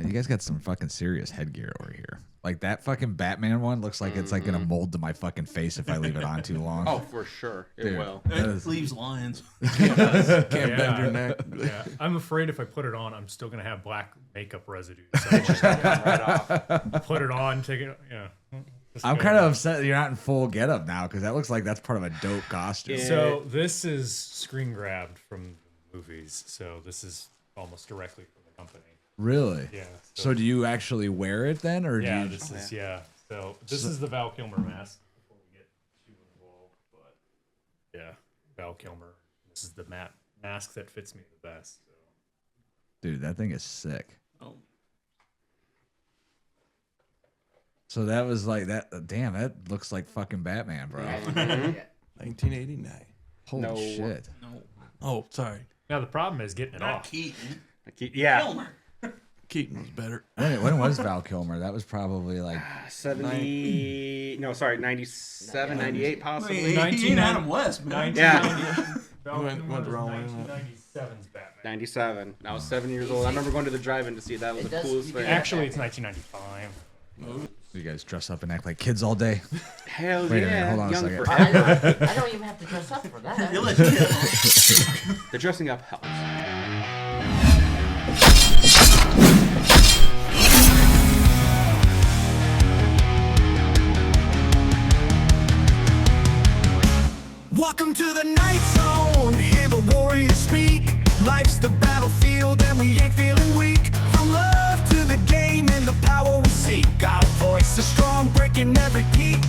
you guys got some fucking serious headgear over here. Like that fucking Batman one looks like it's like gonna mold to my fucking face if I leave it on too long. Oh, for sure. It will. It leaves lines. Can't bend your neck. Yeah, I'm afraid if I put it on, I'm still gonna have black makeup residue. So I just right off. Put it on, take it. Yeah. I'm kind of upset that you're not in full getup now because that looks like that's part of a dope costume. So this is screen grabbed from the movies. So this is almost directly from the company. Really? Yeah. So do you actually wear it then, or do you this is So this is the Val Kilmer mask. Before we get too involved, but yeah, Val Kilmer. This is the mask that fits me the best. So. Dude, that thing is sick. Oh. So that was like that. Damn, that looks like fucking Batman, bro. 1989. Holy shit. No. Oh, sorry. Now the problem is getting it Not off. Keaton. Yeah. Kilmer. Keaton was better. When was Val Kilmer? That was probably like 97, 98 possibly. He ain't Adam West, man. Yeah. Val Went Kilmer the wrong way. 1997's Batman. 97. I was 7 years old. I remember going to the drive-in to see it. That was the coolest thing. Actually, it's 1995. you guys dress up and act like kids all day. Hell Wait a minute, yeah. hold on a Young second. forever. I don't even have to dress up for that. You'll let you know. The dressing up helps. Welcome to the night zone. Hear the warriors speak. Life's the battlefield and we ain't feeling weak. From love to the game and the power we seek. Our voice is strong, breaking every peak.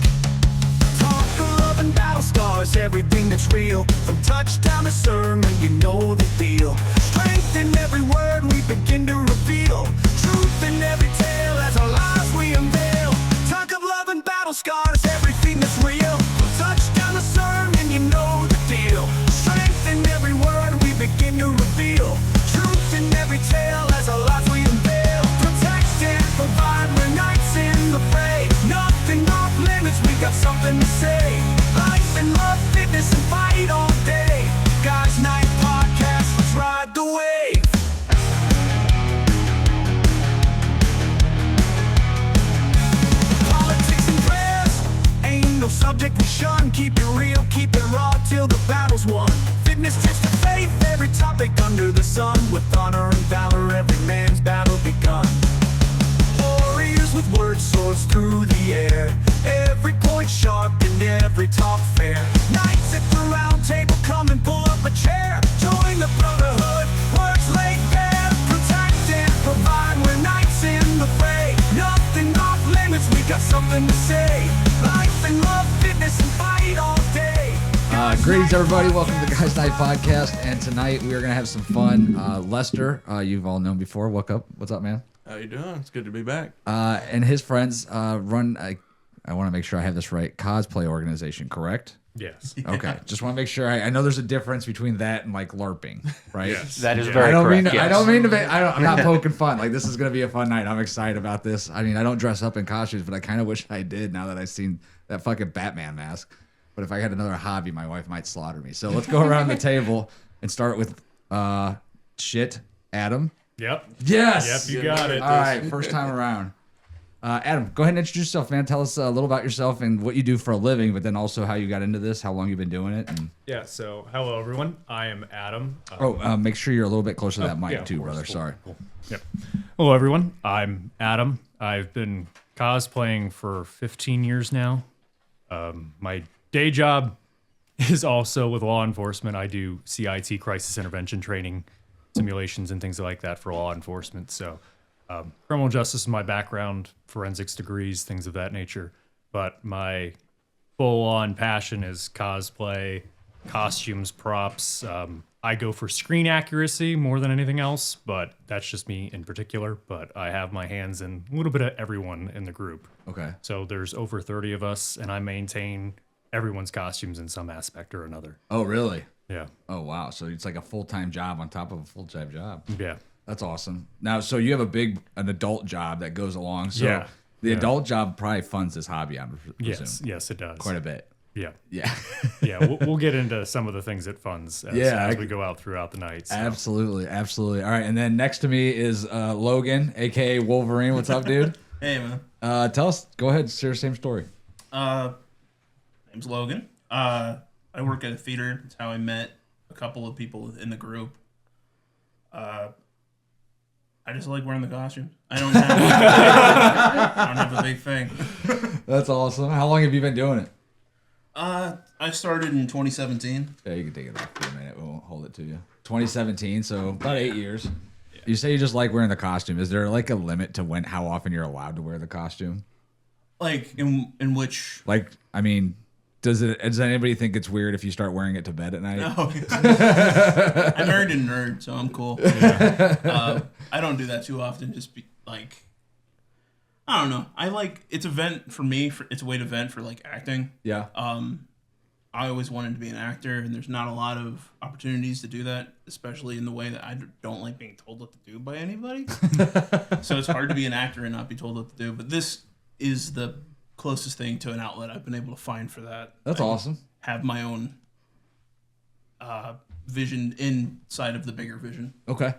Talk of love and battle scars, everything that's real. From touchdown to sermon, you know the deal. Strength in every word we begin to reveal. Truth in every tale as our lives we unveil. Talk of love and battle scars, everything that's real. From touchdown to sermon, you know the deal. Strength in every word we begin to reveal. Truth in every tale as our lives we unveil. Protect and provide, we're knights in the fray. Nothing off limits, we got something to say. Life and love, fitness and fight all day. Guys Night Podcast, let's ride the wave. Politics and prayers ain't no subject we shun. Keep it real, keep it raw till the battle's won. Fitness tips to faith, every topic under the sun. With honor and valor, every man's battle begun. Warriors with word swords through the air. Every point sharp and every talk fair. Knights at the round table, come and pull up a chair. Join the brotherhood, words laid bare. Protect and provide, we're knights in the fray. Nothing off limits, we got something to say. Life and love, fitness and fight all day. Greetings, everybody. Welcome to the Guys Night Podcast. And tonight we are going to have some fun. Lester, you've all known before. What's up, man? How you doing? It's good to be back. And his friends run, I want to make sure I have this right, cosplay organization, correct? Yes. Okay. Just want to make sure. I know there's a difference between that and like LARPing, right? Yes. That is Yeah. very I don't correct. mean. Yes. I don't mean to be. I'm not poking fun. Like this is gonna be a fun night. I'm excited about this. I mean, I don't dress up in costumes, but I kind of wish I did now that I've seen that fucking Batman mask. But if I had another hobby, my wife might slaughter me. So let's go around the table and start with shit, Adam. Yep. Yes. Yep. You got it. All right. First time around. Adam, go ahead and introduce yourself, man. Tell us a little about yourself and what you do for a living, but then also how you got into this, how long you've been doing it. And... Yeah. So, hello everyone. I am Adam. make sure you're a little bit closer to that mic yeah, of too, course. brother. Cool. Sorry. Cool. Yep. Hello everyone. I'm Adam. I've been cosplaying for 15 years now. My day job is also with law enforcement. I do CIT, crisis intervention training, simulations, and things like that for law enforcement. So. Criminal justice is my background, forensics degrees, things of that nature. But my full-on passion is cosplay, costumes, props. I go for screen accuracy more than anything else, but that's just me in particular. But I have my hands in a little bit of everyone in the group. Okay. So there's over 30 of us, and I maintain everyone's costumes in some aspect or another. Oh, really? Yeah. Oh, wow. So it's like a full-time job on top of a full-time job. Yeah. That's awesome. Now, so you have an adult job that goes along. So Yeah. the adult job probably funds this hobby, I presume. Yes, it does. Quite a bit. Yeah. Yeah. Yeah, we'll get into some of the things it funds as we go out throughout the night. So. Absolutely. Absolutely. All right. And then next to me is Logan, a.k.a. Wolverine. What's up, dude? Hey, man. Tell us. Go ahead. Share the same story. Name's Logan. I work at a theater. That's how I met a couple of people in the group. I just like wearing the costumes. I don't have a big thing. That's awesome. How long have you been doing it? I started in 2017. Yeah, you can take it off for a minute. We won't hold it to you. 2017, so about 8 years. Yeah. You say you just like wearing the costume. Is there like a limit to how often you're allowed to wear the costume? Like in which? Like, I mean, does anybody think it's weird if you start wearing it to bed at night? No. I married a nerd, so I'm cool. Yeah. I don't do that too often. Just I don't know. I like it's a vent for me. It's a way to vent for like acting. Yeah. I always wanted to be an actor, and there's not a lot of opportunities to do that, especially in the way that I don't like being told what to do by anybody. So it's hard to be an actor and not be told what to do. But this is the closest thing to an outlet I've been able to find for that. That's awesome. Have my own vision inside of the bigger vision. Okay.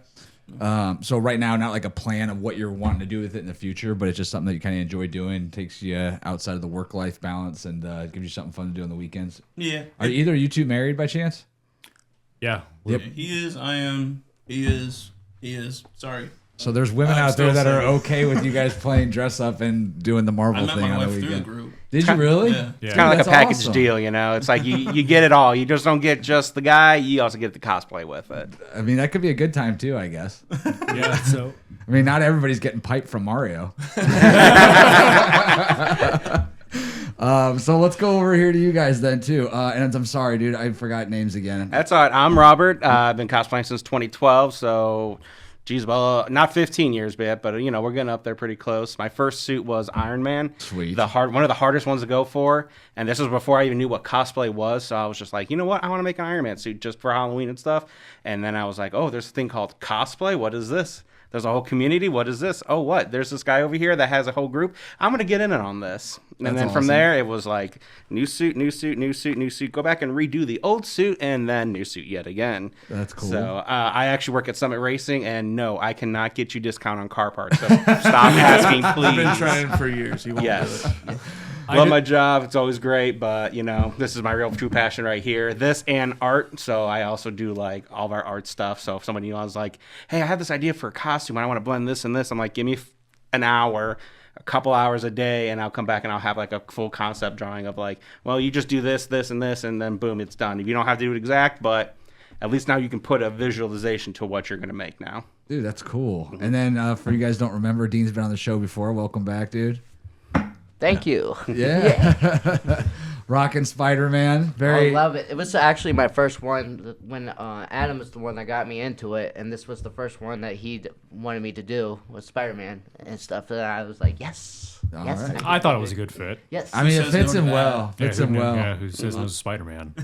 So right now, not like a plan of what you're wanting to do with it in the future, but it's just something that you kind of enjoy doing, takes you outside of the work-life balance, and gives you something fun to do on the weekends. Yeah. Are either of you two married by chance? Yeah. Yep. He is. I am. He is. Sorry. So there's women out there that are okay with you guys playing dress up and doing the Marvel I met thing my on wife the through the weekend. group. Did you really? Yeah. Yeah. It's kind of like a That's package awesome. deal, you know. It's like you get it all. You just don't get just the guy. You also get the cosplay with it. I mean, that could be a good time too, I guess. Yeah. So I mean, not everybody's getting piped from Mario. So let's go over here to you guys then too. And I'm sorry, dude, I forgot names again. That's all right. I'm Robert. I've been cosplaying since 2012, so geez, well, not 15 years yet, but you know, we're getting up there pretty close. My first suit was Iron Man. Sweet. One of the hardest ones to go for, and this was before I even knew what cosplay was. So I was just like, you know what, I want to make an Iron Man suit just for Halloween and stuff. And then I was like, oh, there's a thing called cosplay. What is this? There's a whole community. What is this? Oh, what? There's this guy over here that has a whole group. I'm going to get in on this. And That's then awesome. from there, it was like new suit, new suit, new suit, new suit. Go back and redo the old suit and then new suit yet again. That's cool. So I actually work at Summit Racing, and no, I cannot get you discount on car parts. So stop asking, please. I've been trying for years. He won't Yes. do it. Love my job. It's always great, but you know, this is my real true passion right here. This and art. So I also do like all of our art stuff. So if somebody was like, hey, I have this idea for a costume, I want to blend this and this. I'm like, give me an hour, a couple hours a day, and I'll come back and I'll have like a full concept drawing of like, well, you just do this, this, and this, and then boom, it's done. You don't have to do it exact, but at least now you can put a visualization to what you're going to make now. Dude, that's cool. And then for you guys don't remember, Dean's been on the show before. Welcome back, dude. Thank you. Yeah. Rockin' Spider-Man. I love it. It was actually my first one when Adam was the one that got me into it, and this was the first one that he wanted me to do was Spider-Man and stuff. And I was like, yes, All yes. right. I thought it was a good fit. Yes. I mean, it says fits no to him that? well. Fits him well. Yeah, who says no to Spider-Man?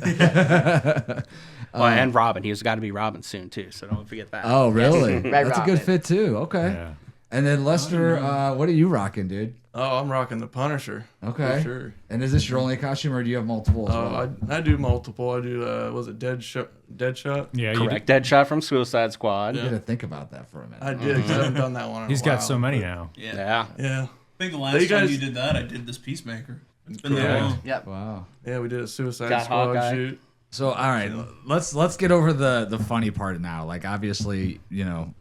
And Robin. He's got to be Robin soon too, so don't forget that. Oh, really? Red That's a good Robin. fit too. Okay. Yeah. And then Lester, what are you rocking, dude? Oh, I'm rocking the Punisher. Okay. For sure. And is this your only costume, or do you have multiple as well? I do multiple. I do, was it Deadshot? Yeah, Correct. Deadshot from Suicide Squad. You gotta think about that for a minute. I did, 'cause I haven't done that one in He's a got while. so many now. Yeah. Yeah. I think the You last time guys- you did that, I did this Peacemaker. It's been that Correct. long. Yep. Wow. Yeah, we did a Suicide Got Squad Hawkeye. shoot. So all right, let's get over the funny part now. Like obviously, you know,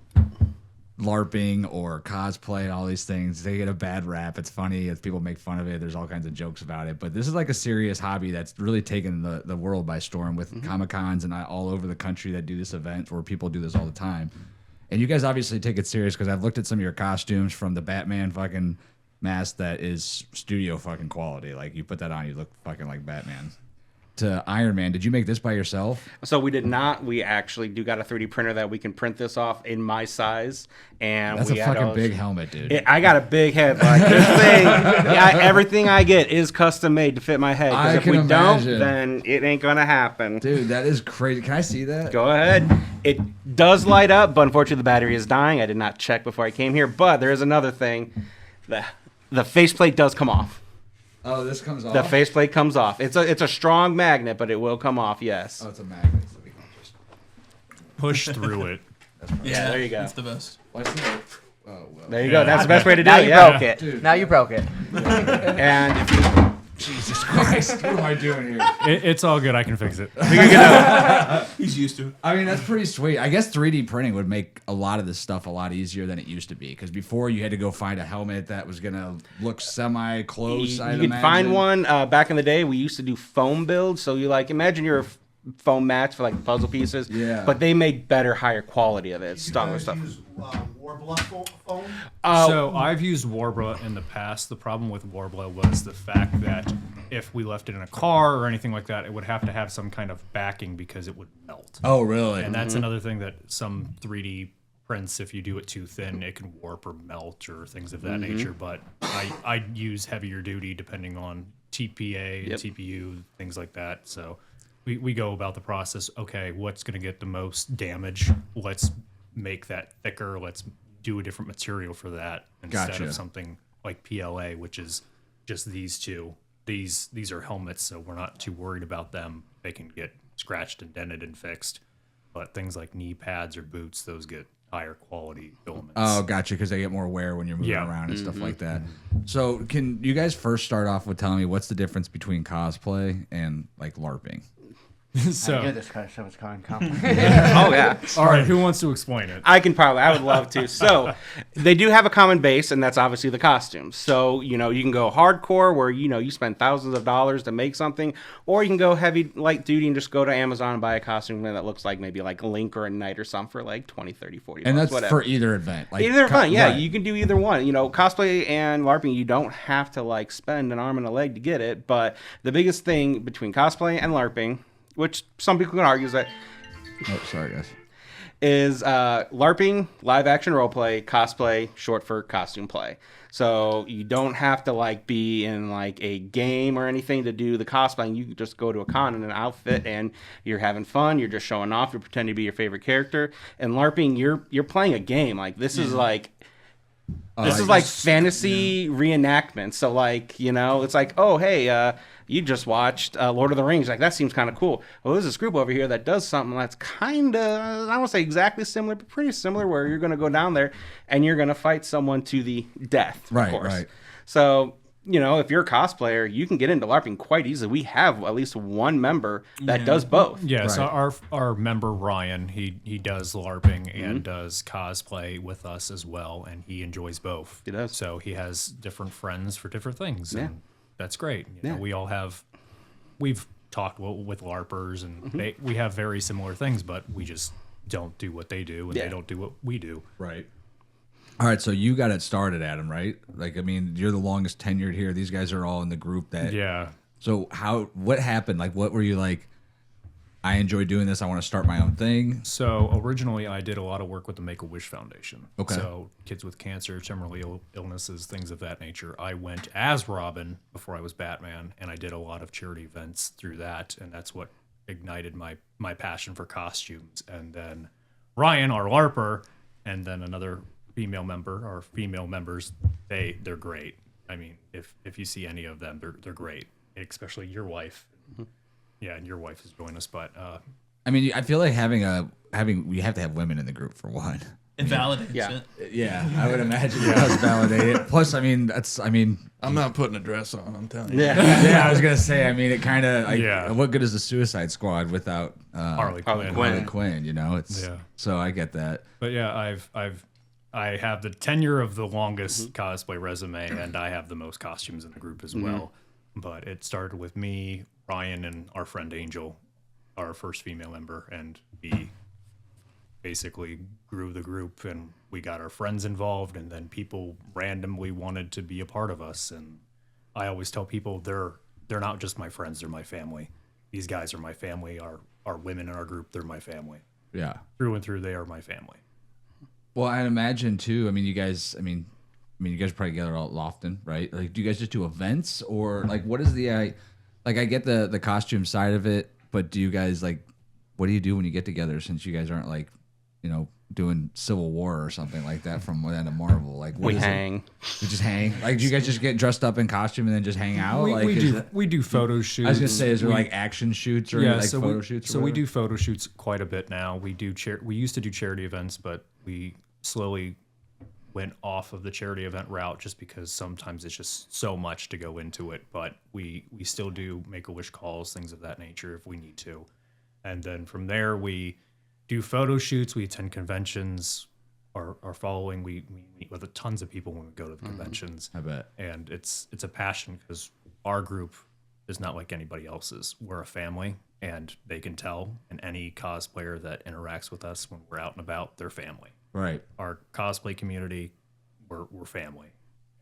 LARPing or cosplay, all these things, they get a bad rap. It's funny, it's, people make fun of it. There's all kinds of jokes about it. But this is like a serious hobby that's really taken the world by storm with Comic-Cons and all over the country that do this event where people do this all the time. And you guys obviously take it serious because I've looked at some of your costumes from the Batman fucking mask that is studio fucking quality. Like you put that on, you look fucking like Batman. To Iron Man, did you make this by yourself? So we did not. We actually do got a 3D printer that we can print this off in my size. And That's we a had fucking those- big helmet, dude. I got a big head. Like this thing, everything I get is custom made to fit my head. I Because if can we imagine. don't, then it ain't gonna happen. Dude, that is crazy. Can I see that? Go ahead. It does light up, but unfortunately the battery is dying. I did not check before I came here. But there is another thing. The faceplate does come off. Oh, this comes off. The faceplate comes off. It's a strong magnet, but it will come off. Yes. Oh, it's a magnet. So we can just... Push through it. Yeah, there you go. That's the best. What's the... Oh, well. There you go. That's the best way to do Now it. you Yeah. broke it. Dude. Now you broke it. And if you, Jesus Christ, what am I doing here? It's all good. I can fix it. He's used to it. I mean, that's pretty sweet. I guess 3D printing would make a lot of this stuff a lot easier than it used to be. Because before you had to go find a helmet that was gonna look semi-close. you could find one. Back in the day, we used to do foam builds. So you imagine your foam mats for puzzle pieces. Yeah. But they made better, higher quality of it. It's stronger stuff. Use Warbler foam? So I've used Warbler in the past. The problem with Warbler was the fact that if we left it in a car or anything like that, it would have to have some kind of backing because it would melt. Oh, really? And that's another thing that some 3D prints, if you do it too thin, it can warp or melt or things of that nature. But I use heavier duty depending on TPA, TPU, things like that. So we go about the process. Okay, what's going to get the most damage? Let's make that thicker. Let's do a different material for that instead of something like PLA, which is just these two. These are helmets, so we're not too worried about them. They can get scratched and dented and fixed. But things like knee pads or boots, those get higher quality filaments. Oh, gotcha, because they get more wear when you're moving around and stuff like that. So can you guys first start off with telling me what's the difference between cosplay and LARPing? I knew So, this question was coming. Oh, yeah. all right, who wants to explain it? I would love to. So they do have a common base, and that's obviously the costumes. So, you can go hardcore where, you spend thousands of dollars to make something, or you can go heavy, light duty and just go to Amazon and buy a costume that looks like maybe like a Link or a Knight or something for like 20, 30, 40 And bucks, that's whatever. for either event. Either event, yeah. right. You can do either one. Cosplay and LARPing, you don't have to spend an arm and a leg to get it. But the biggest thing between cosplay and LARPing, which some people can argue is that Oh, sorry, guys. is LARPing, live action roleplay, cosplay, short for costume play. So you don't have to be in a game or anything to do the cosplaying. You can just go to a con in an outfit and you're having fun. You're just showing off. You're pretending to be your favorite character. And LARPing, you're playing a game. This is this is fantasy reenactment. So it's oh hey, you just watched Lord of the Rings. That seems kind of cool. Well, there's this group over here that does something that's kind of, I don't want to say exactly similar, but pretty similar, where you're going to go down there and you're going to fight someone to the death, of course. Right. So, if you're a cosplayer, you can get into LARPing quite easily. We have at least one member that does both. Yeah, so our member Ryan, he does LARPing and does cosplay with us as well, and he enjoys both. He does. So he has different friends for different things. Yeah. And that's great. You know, we all we've talked with LARPers, and we have very similar things, but we just don't do what they do, and they don't do what we do. Right. All right, so you got it started, Adam, right? You're the longest tenured here. These guys are all in the group that... Yeah. So what happened? What were you I enjoy doing this. I want to start my own thing. So originally, I did a lot of work with the Make-A-Wish Foundation. Okay. So kids with cancer, terminal illnesses, things of that nature. I went as Robin before I was Batman, and I did a lot of charity events through that, and that's what ignited my passion for costumes. And then Ryan, our LARPer, and then another female member, or female members, they're great. If you see any of them, they're great, especially your wife. Yeah, and your wife has joined us, but I feel like we have to have women in the group for one. It validates it. Yeah, I would imagine it does validate it. Plus, I'm not putting a dress on. I'm telling you. yeah, I was gonna say. It kind of what good is the Suicide Squad without Harley Quinn. Harley Quinn, It's Yeah. So I get that. But yeah, I have the tenure of the longest cosplay resume, and I have the most costumes in the group as well. But it started with me, Ryan, and our friend Angel, our first female member, and we basically grew the group, and we got our friends involved, and then people randomly wanted to be a part of us. And I always tell people they're not just my friends, they're my family. These guys are my family. Our women in our group, they're my family. Yeah. Through and through, they are my family. Well, I'd imagine too. You guys. You guys probably gather all often, right? Do you guys just do events, or what is the I get the costume side of it, but do you guys what do you do when you get together? Since you guys aren't doing Civil War or something like that from the end of Marvel? Like, what We is it? hang. You just hang? Like, do you guys just get dressed up in costume and then just hang out? Like, We do photo shoots. I was gonna say, is there like action shoots or any, like so photo shoots? Or so we whatever? do photo shoots quite a bit now. We used to do charity events, but we slowly went off of the charity event route just because sometimes it's just so much to go into it. But we still do Make-A-Wish calls, things of that nature if we need to. And then from there we do photo shoots, we attend conventions. Our following, we meet with tons of people when we go to the conventions. I bet. And it's a passion because our group is not like anybody else's. We're a family, and they can tell. And any cosplayer that interacts with us when we're out and about, they're family. Right. Our cosplay community, we're family.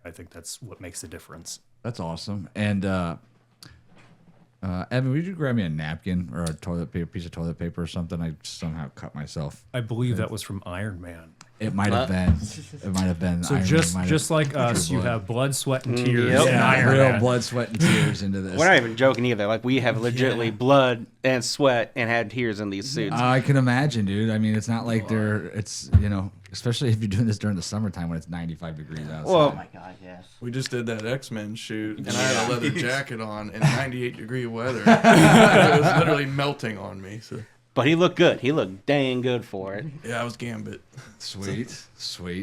I think that's what makes the difference. That's awesome. And Evan, would you grab me a napkin or a piece of toilet paper or something? I somehow cut myself. I believe that was from Iron Man. It might have been. It might have been. So Iron just Man might just have like us, you blood. have blood, sweat, and tears. Yep. in Yeah, Iron real Man. blood, sweat, and tears into this. We're not even joking either. Like, we have legitimately blood and sweat and had tears in these suits. I can imagine, dude. I mean, it's not like it's, especially if you're doing this during the summertime when it's 95 degrees outside. Oh Well, my god, yes. We just did that X-Men shoot, and I had a leather jacket on in 98-degree weather. It was literally melting on me. So but he looked good. He looked dang good for it. yeah, I was Gambit. Sweet.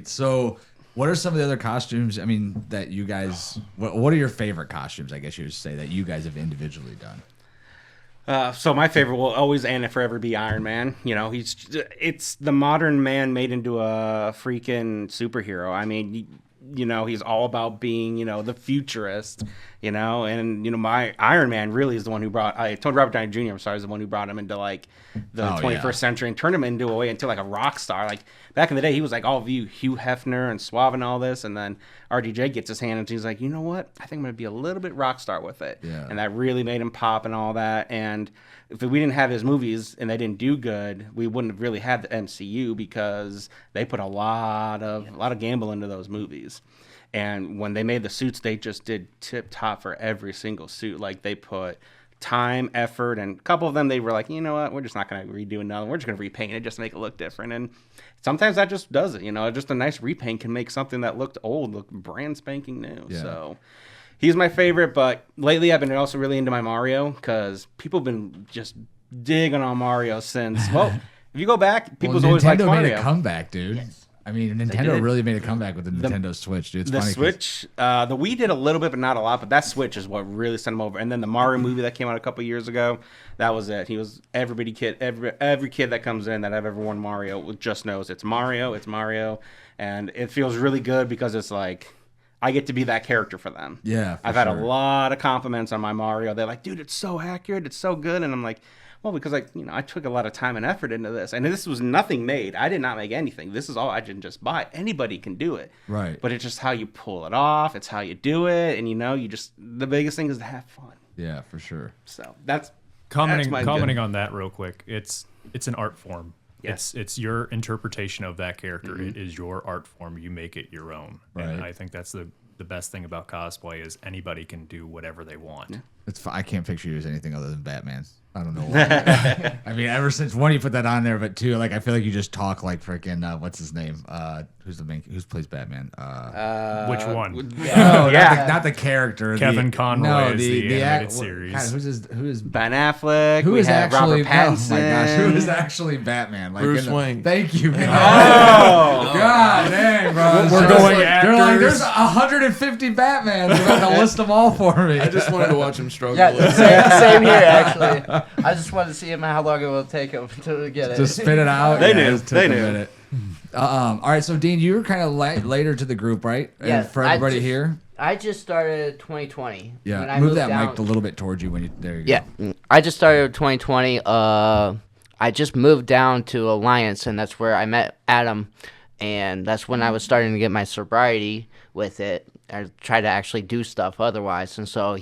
So, what are some of the other costumes? I mean, that you guys. What are your favorite costumes? I guess you would say that you guys have individually done. So my favorite will always and forever be Iron Man. It's the modern man made into a freaking superhero. I mean, he's all about being, the futurist, and, my Iron Man really is the one who I told Robert Downey Jr., I'm sorry, is the one who brought him into like the 21st century and turned him into like a rock star. Like back in the day, he was like all of you, Hugh Hefner and Suave and all this. And then RDJ gets his hand and he's like, you know what? I think I'm going to be a little bit rock star with it. Yeah. And that really made him pop and all that. And if we didn't have his movies and they didn't do good, we wouldn't have really had the MCU because they put a lot of gamble into those movies. And when they made the suits, they just did tip top for every single suit. Like they put time, effort, and a couple of them they were like, you know what, we're just not going to redo another. We're just going to repaint it just to make it look different. And sometimes that just does it. Just a nice repaint can make something that looked old look brand spanking new. Yeah. So he's my favorite. But lately I've been also really into my Mario because people have been just digging on Mario since. Well, if you go back, people's always liked Nintendo Mario. made a comeback, dude. Yes. I mean, did. Nintendo really made a comeback with the Nintendo Switch, dude. It's The funny 'cause- Switch, the Wii did a little bit, but not a lot. But that Switch is what really sent him over. And then the Mario movie that came out a couple years ago, that was it. He was every kid that comes in that I've ever worn Mario just knows it's Mario, and it feels really good because it's like I get to be that character for them. Yeah, for I've had a sure. lot of compliments on my Mario. They're like, dude, it's so accurate, it's so good, and I'm like, well, because I took a lot of time and effort into this, and this was nothing made. I did not make anything. This is all I didn't just buy. Anybody can do it, Right. But it's just how you pull it off. It's how you do it, and you just the biggest thing is to have fun. Yeah, for sure. So that's Commenting my commenting good. on that real quick. It's an art form. Yes. It's your interpretation of that character. It is your art form. You make it your own. And Right. I think that's the best thing about cosplay is anybody can do whatever they want. I can't picture you as anything other than Batman. I don't know why. I mean, ever since one, you put that on there, but two, like I feel like you just talk like freaking what's his name? Who plays Batman? Which one? No, yeah. not the character. Kevin Conroy is the animated act- series. God, who is Ben Affleck. who we is have actually Robert Pattinson. Oh my gosh, who is actually Batman? Like Bruce Wayne. Thank you. Man. Oh, God dang, bro. We're It's going like, they're like, actors. there's 150 Batmans. You're going to list them all for me. I just wanted to watch him struggle. Yeah, same here actually. I just wanted to see him how long it will take him to get it. to spit it out. They yeah, knew. it took They a knew. minute. All right, so Dean, you were kind of later to the group, right? And Yeah, for I everybody just- here. I just started 2020. when Yeah, I move moved that down. mic a little bit towards you when you. There you go. Yeah, I just started 2020. I just moved down to Alliance, and that's where I met Adam, and that's when I was starting to get my sobriety with it. I tried to actually do stuff otherwise, and so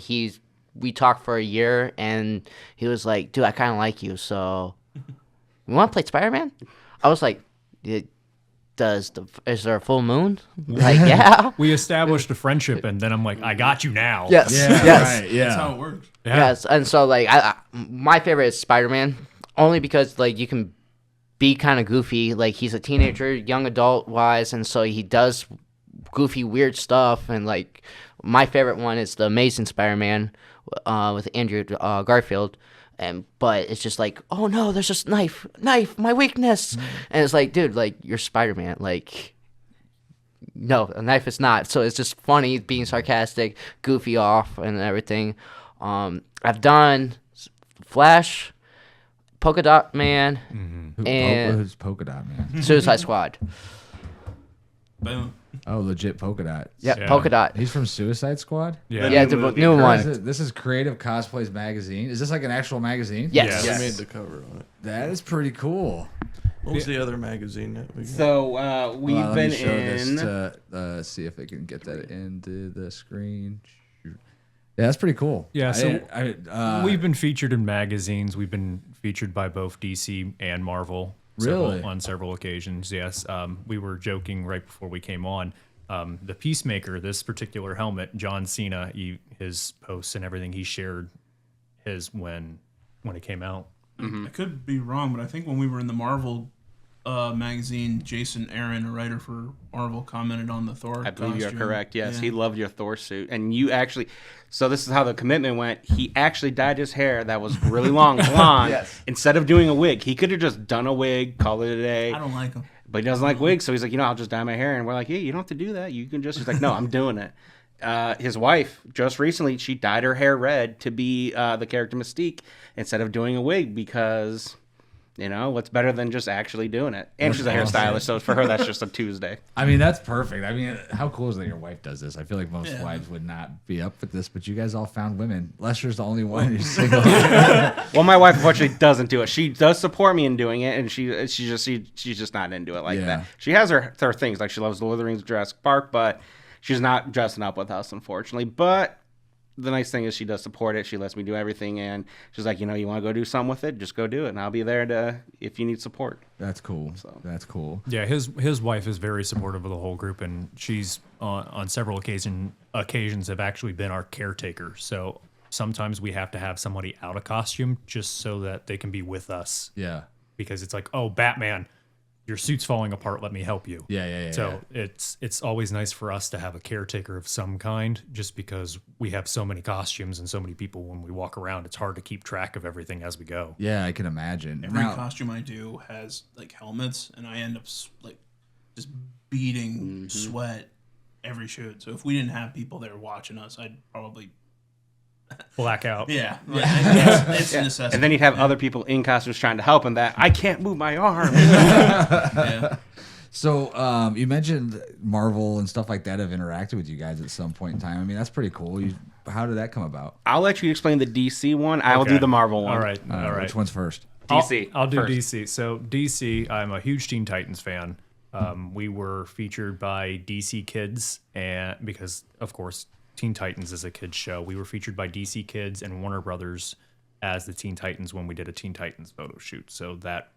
we talked for a year, and he was like, "Dude, I kind of like you, so you want to play Spider-Man?" I was like, is there a full moon? Like, yeah. We established a friendship, and then I'm like, I got you now. Yes. Yeah. Yes. Right. Yeah. That's how it works. Yeah. Yes, and so like my favorite is Spider-Man, only because like you can be kind of goofy. Like, he's a teenager, young adult wise, and so he does goofy, weird stuff. And like, my favorite one is the Amazing Spider-Man with Andrew Garfield. But it's just like, oh no, there's just knife, my weakness. And it's like, dude, like, you're Spider-Man. Like, no, a knife is not. So it's just funny, being sarcastic, goofy off, and everything. I've done Flash, Polka Dot Man, and Who's Polka Dot Man? Suicide Squad. Boom. Oh, legit Polka Dot. Yep, Yeah. Polka Dot. He's from Suicide Squad? Yeah, the movie. new one. This is Creative Cosplays magazine. Is this like an actual magazine? Yes. We Yes. made the cover on it. That is pretty cool. What was the other magazine that we got? So we've Hold on, been let me show in. this to see if I can get that into the screen. Yeah, that's pretty cool. Yeah, so I we've been featured in magazines. We've been featured by both DC and Marvel. Really? On several occasions, yes. We were joking right before we came on. The Peacemaker, this particular helmet, John Cena, his posts and everything, he shared his when it came out. I could be wrong, but I think when we were in the Marvel magazine, Jason Aaron, a writer for Marvel, commented on the Thor I believe you're costume. correct. Yes, Yeah. he loved your Thor suit, and you actually. So this is how the commitment went. He actually dyed his hair that was really long, blonde. Yes. Instead of doing a wig, he could have just done a wig, call it a day. I don't like him. But he doesn't like wigs, so he's like, I'll just dye my hair. And we're like, yeah, you don't have to do that. You can just. He's like, no, I'm doing it. His wife just recently, she dyed her hair red to be the character Mystique instead of doing a wig because. What's better than just actually doing it? And she's a hairstylist, so for her, that's just a Tuesday. I mean, that's perfect. I mean, how cool is that your wife does this? I feel like most Yeah. wives would not be up with this, but you guys all found women. Lester's the only one who's single. Well, my wife unfortunately doesn't do it. She does support me in doing it, and she's just not into it like Yeah. that. She has her things, like she loves Lord of the Rings, Jurassic Park, but she's not dressing up with us, unfortunately. But the nice thing is she does support it. She lets me do everything, and she's like, you want to go do something with it, just go do it, and I'll be there if you need support. That's cool. That's cool. Yeah, his wife is very supportive of the whole group, and she's on several occasions have actually been our caretaker. So sometimes we have to have somebody out of costume just so that they can be with us, Yeah. because it's like, oh, Batman, your suit's falling apart. Let me help you. Yeah. So it's always nice for us to have a caretaker of some kind, just because we have so many costumes and so many people when we walk around. It's hard to keep track of everything as we go. Yeah, I can imagine. Every Now- costume I do has like helmets, and I end up like just beating sweat every shoot. So if we didn't have people there watching us, I'd probably Blackout. it's a necessity. And then you'd have other people in costumes trying to help, and that I can't move my arm. yeah. So you mentioned Marvel and stuff like that have interacted with you guys at some point in time. I mean, that's pretty cool. How did that come about? I'll let you explain the DC one. I will Okay. do the Marvel one. All right. All right. Which one's first? DC. I'll do first. DC. So DC, I'm a huge Teen Titans fan. We were featured by DC Kids, and because of course Teen Titans is a kids show, we were featured by DC Kids and Warner Brothers as the Teen Titans when we did a Teen Titans photo shoot. So that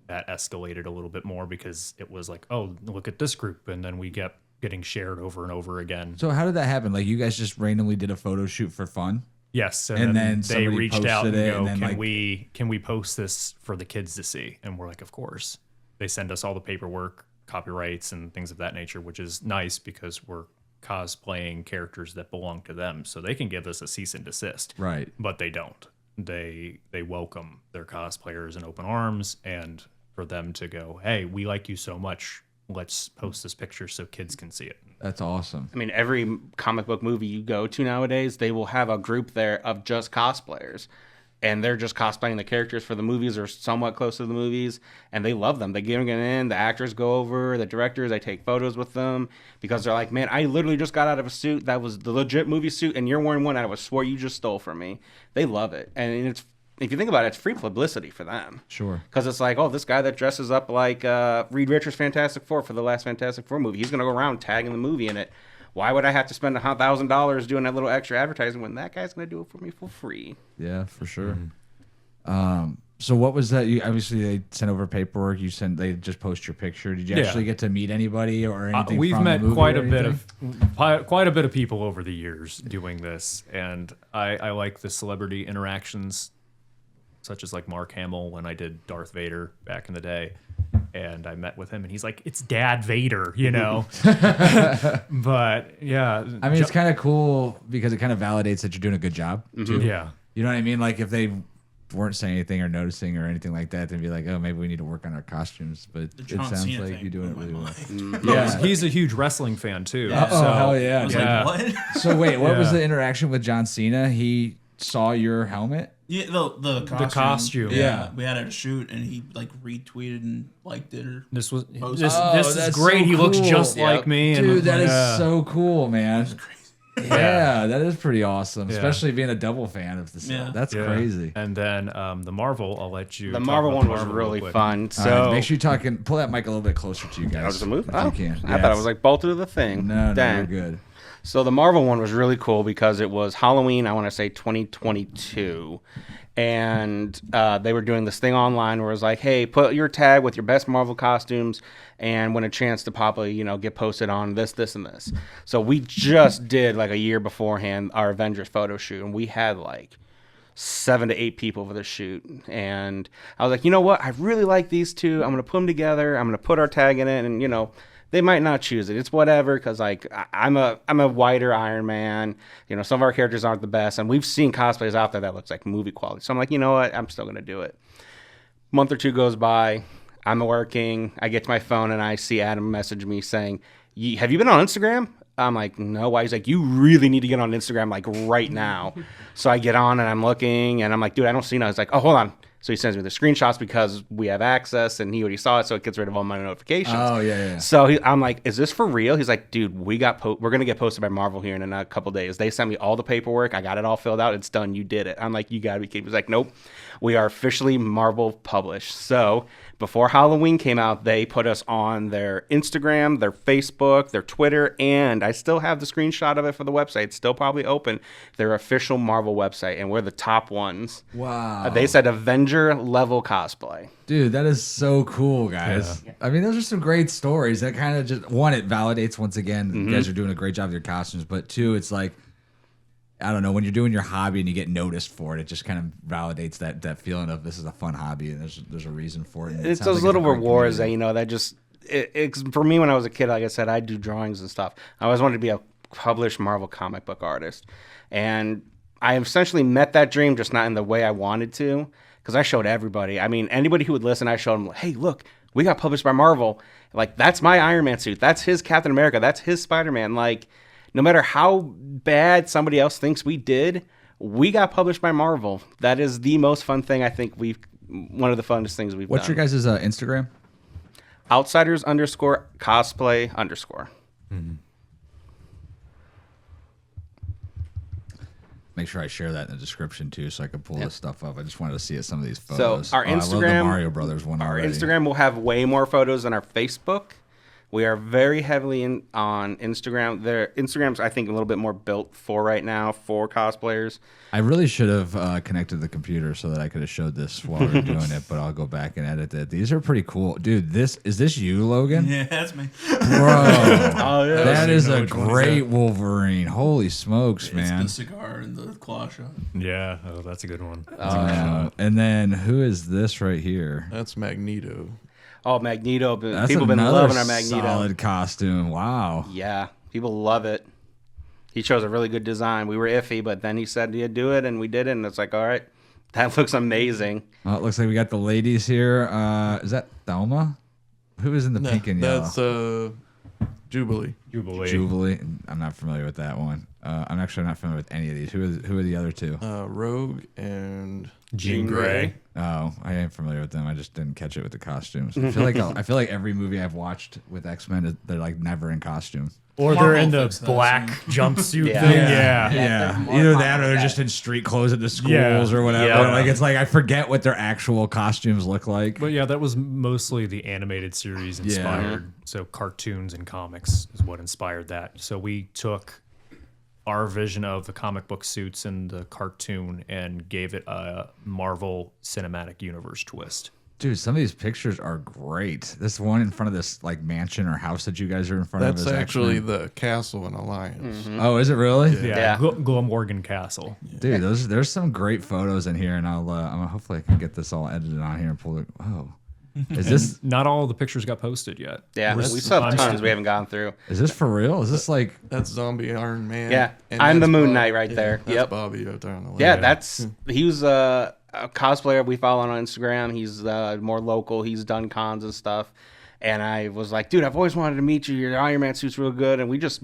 escalated a little bit more because it was like, oh, look at this group, and then we kept getting shared over and over again. So how did that happen? Like you guys just randomly did a photo shoot for fun? Yes, And then they somebody reached out and posted it, go, and then, can like- we post this for the kids to see? And we're like, of course. They send us all the paperwork, copyrights, and things of that nature, which is nice because we're cosplaying characters that belong to them, so they can give us a cease and desist. Right. But they don't. They welcome their cosplayers in open arms, and for them to go, hey, we like you so much, let's post this picture so kids can see it. That's awesome. I mean, every comic book movie you go to nowadays, they will have a group there of just cosplayers. And they're just cosplaying the characters for the movies or somewhat close to the movies. And they love them. They get in. The actors go over. The directors, they take photos with them. Because they're like, man, I literally just got out of a suit that was the legit movie suit. And you're wearing one I swore you just stole from me. They love it. And it's, if you think about it, it's free publicity for them. Sure. Because it's like, oh, this guy that dresses up like Reed Richards' Fantastic Four for the last Fantastic Four movie, he's going to go around tagging the movie in it. Why would I have to spend $1,000 doing that little extra advertising when that guy's going to do it for me for free? Yeah, for sure. So what was that? You obviously they sent over paperwork. They just post your picture. Did you Yeah. actually get to meet anybody or anything? We've from the met movie quite or a bit anything? of quite a bit of people over the years doing this, and I like the celebrity interactions, such as like Mark Hamill when I did Darth Vader back in the day. and I met with him, and he's like, "It's Dad Vader," you know. But yeah, I mean, it's kind of cool because it kind of validates that you're doing a good job too. yeah. You know what I mean? Like if they weren't saying anything or noticing or anything like that, they'd be like, "Oh, maybe we need to work on our costumes." But it John sounds Cena like thing you're doing it blew really my well. mind. Yeah. He's a huge wrestling fan too. Yeah. Oh, So, hell yeah. I was Yeah. like, what? So wait, what was Yeah. the interaction with John Cena? He saw your helmet. Yeah, the costume. costume. Yeah. We had it at a shoot, and he like retweeted and liked it. Or This was Oh, this is that's great. so He looks cool. just Yep. like me. And Dude, that is yeah. so cool, man. Yeah, that is pretty awesome, Yeah. especially being a double fan of this. Yeah. That's Yeah. crazy. And then the Marvel, I'll let you. The talk Marvel about one the was Marvel real really quick. fun. All So right, make sure you pull that mic a little bit closer to you guys. I was a move. if Oh, you can. I thought I was like bolted to the thing. No, Dang. you're good. So the Marvel one was really cool because it was Halloween, I want to say 2022. And they were doing this thing online where it was like, hey, put your tag with your best Marvel costumes and win a chance to probably, get posted on this, this, and this. So we just did like a year beforehand our Avengers photo shoot, and we had like 7 to 8 people for the shoot. And I was like, you know what? I really like these two. I'm going to put them together. I'm going to put our tag in it. And, they might not choose it. It's whatever, because like I'm a whiter Iron Man. Some of our characters aren't the best, and we've seen cosplays out there that looks like movie quality. So I'm like, you know what? I'm still gonna do it. Month or two goes by. I'm working. I get to my phone and I see Adam message me saying, "Have you been on Instagram?" I'm like, "No." Why? He's like, "You really need to get on Instagram like right now." So I get on and I'm looking and I'm like, "Dude, I don't see now." He's like, "Oh, hold on." So he sends me the screenshots because we have access, and he already saw it, so it gets rid of all my notifications. Oh yeah. So I'm like, "Is this for real?" He's like, "Dude, we're gonna get posted by Marvel here in a couple days. They sent me all the paperwork. I got it all filled out. It's done. You did it." I'm like, "You gotta be kidding." He's like, "Nope, we are officially Marvel published." So before Halloween came out, they put us on their Instagram, their Facebook, their Twitter, and I still have the screenshot of it for the website. It's still probably open. Their official Marvel website, and we're the top ones. Wow. They said Avenger level cosplay. Dude, that is so cool, guys. Yeah. I mean, those are some great stories. That kind of just, one, it validates once again, you guys are doing a great job with your costumes. But two, it's like, I don't know, when you're doing your hobby and you get noticed for it, it just kind of validates that feeling of this is a fun hobby and there's a reason for it. And It's sounds those like little a great rewards community. that, that just, it's for me when I was a kid, like I said, I do drawings and stuff. I always wanted to be a published Marvel comic book artist. And I essentially met that dream, just not in the way I wanted to, because I showed everybody. I mean, anybody who would listen, I showed them, hey, look, we got published by Marvel. Like, that's my Iron Man suit. That's his Captain America. That's his Spider-Man. Like, no matter how bad somebody else thinks we did, we got published by Marvel. That is the most fun thing I think one of the funnest things we've What's done. your guys' Instagram? Outsiders _cosplay_. Mm-hmm. Make sure I share that in the description too, so I can pull this stuff up. I just wanted to see some of these photos. So our I love the Instagram, Mario Brothers one our already. Instagram will have way more photos than our Facebook. We are very heavily on Instagram. Instagram's, I think, a little bit more built for right now for cosplayers. I really should have connected the computer so that I could have showed this while we were doing it, but I'll go back and edit it. These are pretty cool. Dude, is this you, Logan? Yeah, that's me. Bro, Oh, yeah. that is know a which one is great that. Wolverine. Holy smokes, It's man. the cigar and the claw shot. Yeah, oh, that's a good one. And then who is this right here? That's Magneto. Oh, Magneto. That's People have been another loving our Magneto. solid costume. Wow. Yeah, people love it. He chose a really good design. We were iffy, but then he said he'd do it, and we did it, and it's like, all right, that looks amazing. Well, it looks like we got the ladies here. Is that Thelma? Who is in the pink and yellow? That's Jubilee. Jubilee. I'm not familiar with that one. I'm actually not familiar with any of these. Who are the other two? Rogue and Jean Grey. Oh, I ain't familiar with them. I just didn't catch it with the costumes. I feel like every movie I've watched with X-Men, they're like never in costume. Or Marvel they're in the fixed that black jumpsuit Yeah. thing. Yeah. Yeah. Either that or they're just in street clothes at the schools or whatever. Yeah. Like it's like I forget what their actual costumes look like. But yeah, that was mostly the animated series inspired. So cartoons and comics is what inspired that. So we took our vision of the comic book suits and the cartoon and gave it a Marvel Cinematic Universe twist. Dude, some of these pictures are great. This one in front of this like mansion or house that you guys are in front that's of is actually X-Men. the castle in Alliance. Oh, is it really? Yeah. Glamorgan Castle. Dude, there's some great photos in here, and I'm hopefully I can get this all edited on here and pull it. Oh, Is this Not all the pictures got posted yet. Yeah, we We're- still have I'm tons still- we haven't gone through. is this for real? Is this like That's Zombie Iron Man. Yeah, and I'm the that's Moon Knight right yeah, there. That's Yep. Bobby right there on the left. Yeah, he was a cosplayer we follow on Instagram. He's more local. He's done cons and stuff. And I was like, dude, I've always wanted to meet you. Your Iron Man suit's real good. And we just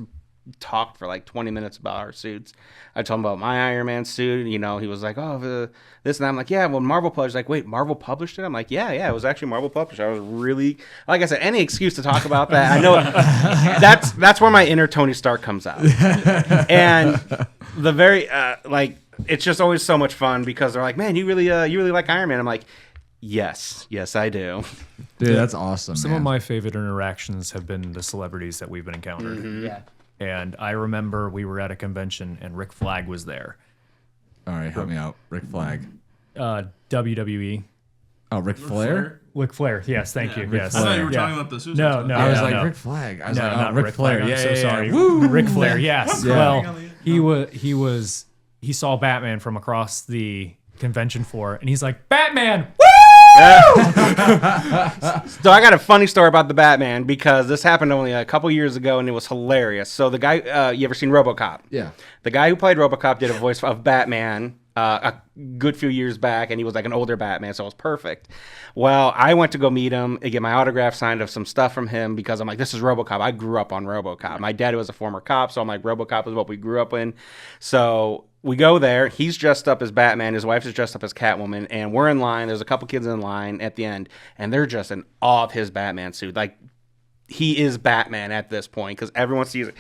talked for like 20 minutes about our suits. I told him about my Iron Man suit. You know, he was like, oh, this and that. I'm like, yeah, well, Marvel published. Like, wait, Marvel published it? I'm like, yeah, it was actually Marvel published. I was really, like I said, any excuse to talk about that. I know that's where my inner Tony Stark comes out. And the very, it's just always so much fun because they're like, man, you really like Iron Man. I'm like, yes, I do. dude, that's awesome. Some man. of my favorite interactions have been the celebrities that we've been encountering. Yeah. And I remember we were at a convention and Rick Flag was there. All right, help me out. Rick Flag. WWE. Oh, Rick Flair? Rick Flair. Yes, thank you. Yes. I thought you were Yeah. talking about the Suicide No, Squad. no. I was yeah, like no. Rick Flag. I was No, like, oh, not Rick Flair. I'm Yeah, so yeah, sorry. yeah. Woo! Rick Flair. Yes. Yeah. Well, he saw Batman from across the convention floor, and he's like, Batman. Woo! So I got a funny story about the Batman because this happened only a couple years ago and it was hilarious. So the guy, you ever seen RoboCop? Yeah. The guy who played RoboCop did a voice of Batman a good few years back, and he was like an older Batman, so it was perfect. Well, I went to go meet him and get my autograph signed of some stuff from him because I'm like, this is RoboCop. I grew up on RoboCop. My dad was a former cop, so I'm like, RoboCop is what we grew up in. So we go there. He's dressed up as Batman. His wife is dressed up as Catwoman, and we're in line. There's a couple kids in line at the end, and they're just in awe of his Batman suit. Like, he is Batman at this point because everyone sees it.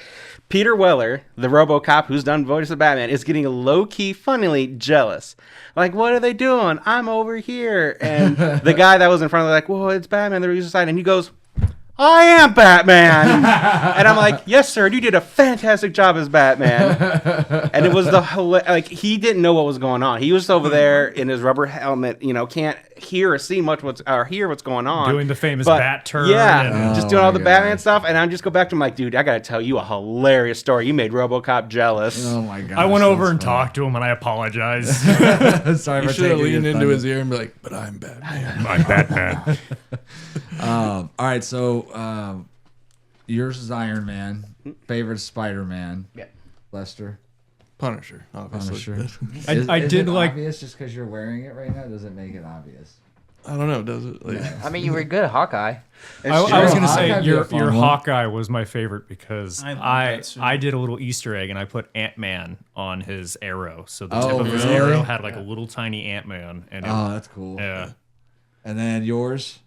Peter Weller, the RoboCop who's done voice of Batman, is getting low-key, funnily jealous. Like, what are they doing? I'm over here. And the guy that was in front of them, like, whoa, it's Batman. They're using side. And he goes, I am Batman. And I'm like, yes, sir, you did a fantastic job as Batman. And it was like, he didn't know what was going on. He was over there in his rubber helmet, can't hear or see much hear what's going on. Doing the famous bat turn. Yeah, and- just doing all the my Batman God. stuff. And I just go back to him like, dude, I got to tell you a hilarious story. You made RoboCop jealous. Oh my god. I went over and talked to him, and I apologize. Sorry You for should have taking leaned your into thunder. his ear and be like, but I'm Batman. I'm Batman. All right, so yours is Iron Man. Favorite Spider-Man. Yeah. Lester. Punisher, obviously. Punisher. I did it like- obvious just because you're wearing it right now? Does it make it obvious? I don't know, does it? Like, I mean, you were good at Hawkeye. I was true. going to say Hawkeye would be a your fun your one. Hawkeye was my favorite because I love I that suit. I did a little Easter egg and I put Ant-Man on his arrow. So the Oh, tip of his really? arrow had like a little tiny Ant-Man. And Oh, that's cool. yeah. And then yours?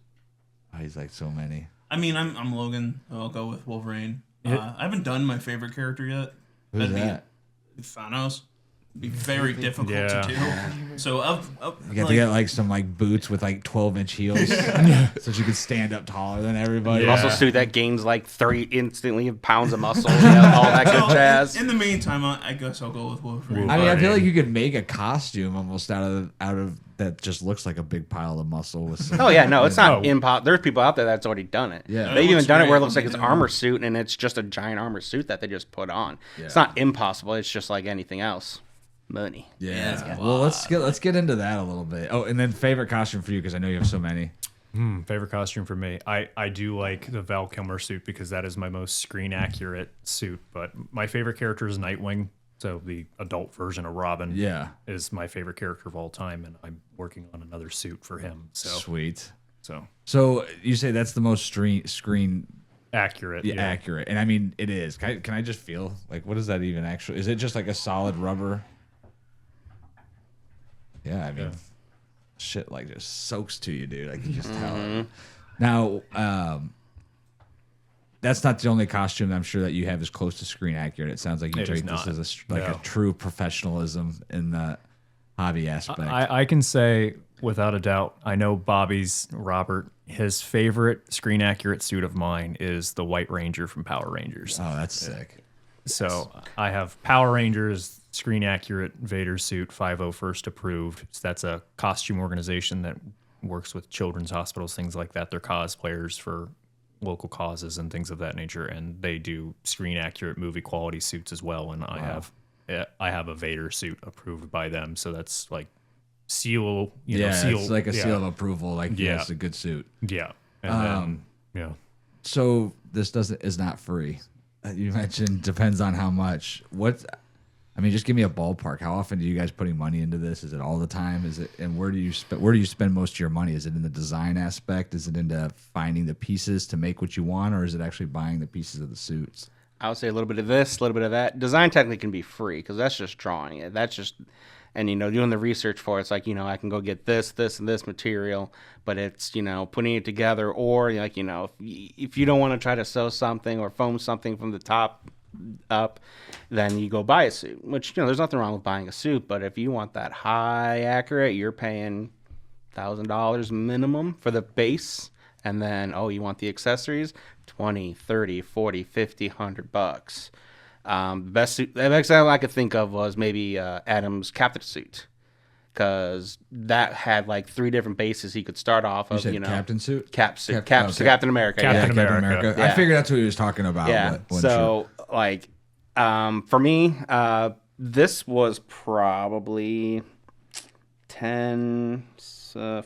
Oh, he's like so many. I mean, I'm Logan. I'll go with Wolverine. I haven't done my favorite character yet. Who's That'd that? be Thanos. It'd be very difficult Yeah. to do. So You got to get like some like boots with like 12-inch heels, so that you can stand up taller than everybody. Yeah. Also, suit that gains like 30 instantly pounds of muscle, all that good jazz. In the meantime, I guess I'll go with Wolverine. I mean, I feel Wolverine. like you could make a costume almost out of that just looks like a big pile of muscle with some. Oh yeah, no, it's not No. impossible. There's people out there that's already done it. Yeah. They've even looks done it where it great looks like when it's they do it. armor suit and it's just a giant armor suit that they just put on. It's not impossible. It's just like anything else. Money. Yeah. Well, let's get into that a little bit. Oh, and then favorite costume for you because I know you have so many. Favorite costume for me. I do like the Val Kilmer suit because that is my most screen accurate suit. But my favorite character is Nightwing. So the adult version of Robin Yeah. is my favorite character of all time, and I'm working on another suit for him. So Sweet. so So you say that's the most screen accurate. Yeah. accurate, and I mean it is. Can I just feel like what is that even actually? Is it just like a solid rubber? Yeah, I mean, shit like just soaks to you, dude. I can just tell. It. Now, that's not the only costume I'm sure that you have is close to screen accurate. It sounds like you It is treat this not. as a No. true professionalism in the hobby aspect. I can say without a doubt, I know Robert, his favorite screen accurate suit of mine is the White Ranger from Power Rangers. Oh, that's sick. So I have Power Rangers screen accurate Vader suit 501st approved. So that's a costume organization that works with children's hospitals, things like that. They're cosplayers for local causes and things of that nature, and they do screen accurate movie quality suits as well. And I have a Vader suit approved by them, so that's like seal, you know, Yeah, seal. it's like a seal of approval. Like, yeah, it's a good suit. Yeah. And then, So this is not free. You mentioned depends on how much. I mean, just give me a ballpark. How often do you guys putting money into this? Is it all the time? Is it, and where do you spend most of your money? Is it in the design aspect? Is it into finding the pieces to make what you want, or is it actually buying the pieces of the suits? I would say a little bit of this, a little bit of that. Design technically can be free because that's just drawing it. That's just, and doing the research for it. It's like, I can go get this, this, and this material, but it's, putting it together, or like, if you don't want to try to sew something or foam something from the top up, then you go buy a suit, which, there's nothing wrong with buying a suit, but if you want that high accurate, you're paying $1,000 minimum for the base. And then, you want the accessories, 20, 30, 40, 50, $100. The best example I could think of was maybe Adam's captain suit, because that had like 3 different bases he could start off of. Captain suit, Captain America. Captain America. I figured that's what he was talking about. Yeah. So for me, this was probably 10,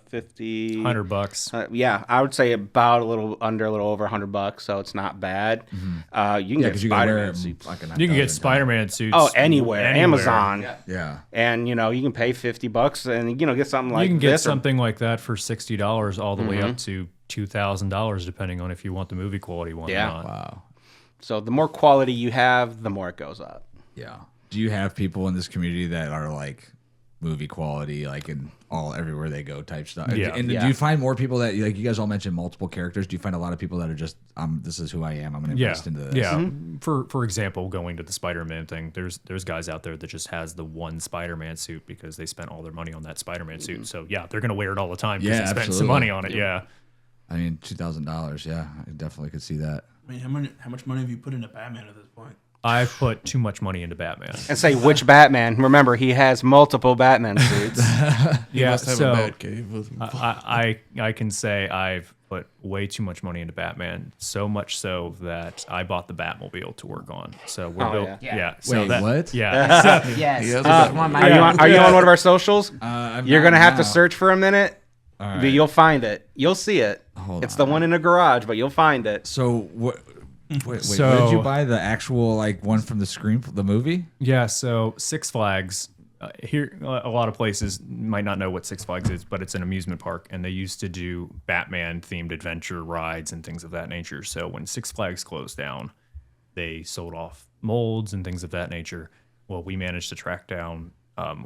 50, $100. Yeah, I would say about a little over $100, so it's not bad. You can get Spider-Man suits. You can get Spider-Man suits. Oh, anywhere. Amazon. Yeah. And you can pay $50 and get something like this. You can get something like that for $60 all the way up to $2,000, depending on if you want the movie quality one or not. Wow. So the more quality you have, the more it goes up. Yeah. Do you have people in this community that are like movie quality, like in everywhere they go type stuff? Yeah. And do you find more people that, like, you guys all mentioned multiple characters? Do you find a lot of people that are just, this is who I am, I'm going to invest into this? Yeah. For example, going to the Spider-Man thing, there's guys out there that just has the one Spider-Man suit because they spent all their money on that Spider-Man suit. So yeah, they're going to wear it all the time because they spent some money on it. Yeah. I mean, $2,000. Yeah, I definitely could see that. I mean, how much money have you put into Batman at this point? I've put too much money into Batman. And say which Batman. Remember, he has multiple Batman suits. He must have a bat cave with him. I can say I've put way too much money into Batman, so much so that I bought the Batmobile to work on. So we're Wait, what? Yeah. Yes. He has a Are you on one of our socials? You're going to have to now. search for a minute. All But right. you'll find it. You'll see it. Hold it's on. the one in the garage, but you'll find it. So what? Wait, So- what did you buy? The actual one from the movie? Yeah, so Six Flags, here a lot of places might not know what Six Flags is, but it's an amusement park, and they used to do Batman-themed adventure rides and things of that nature. So when Six Flags closed down, they sold off molds and things of that nature. Well, we managed to track down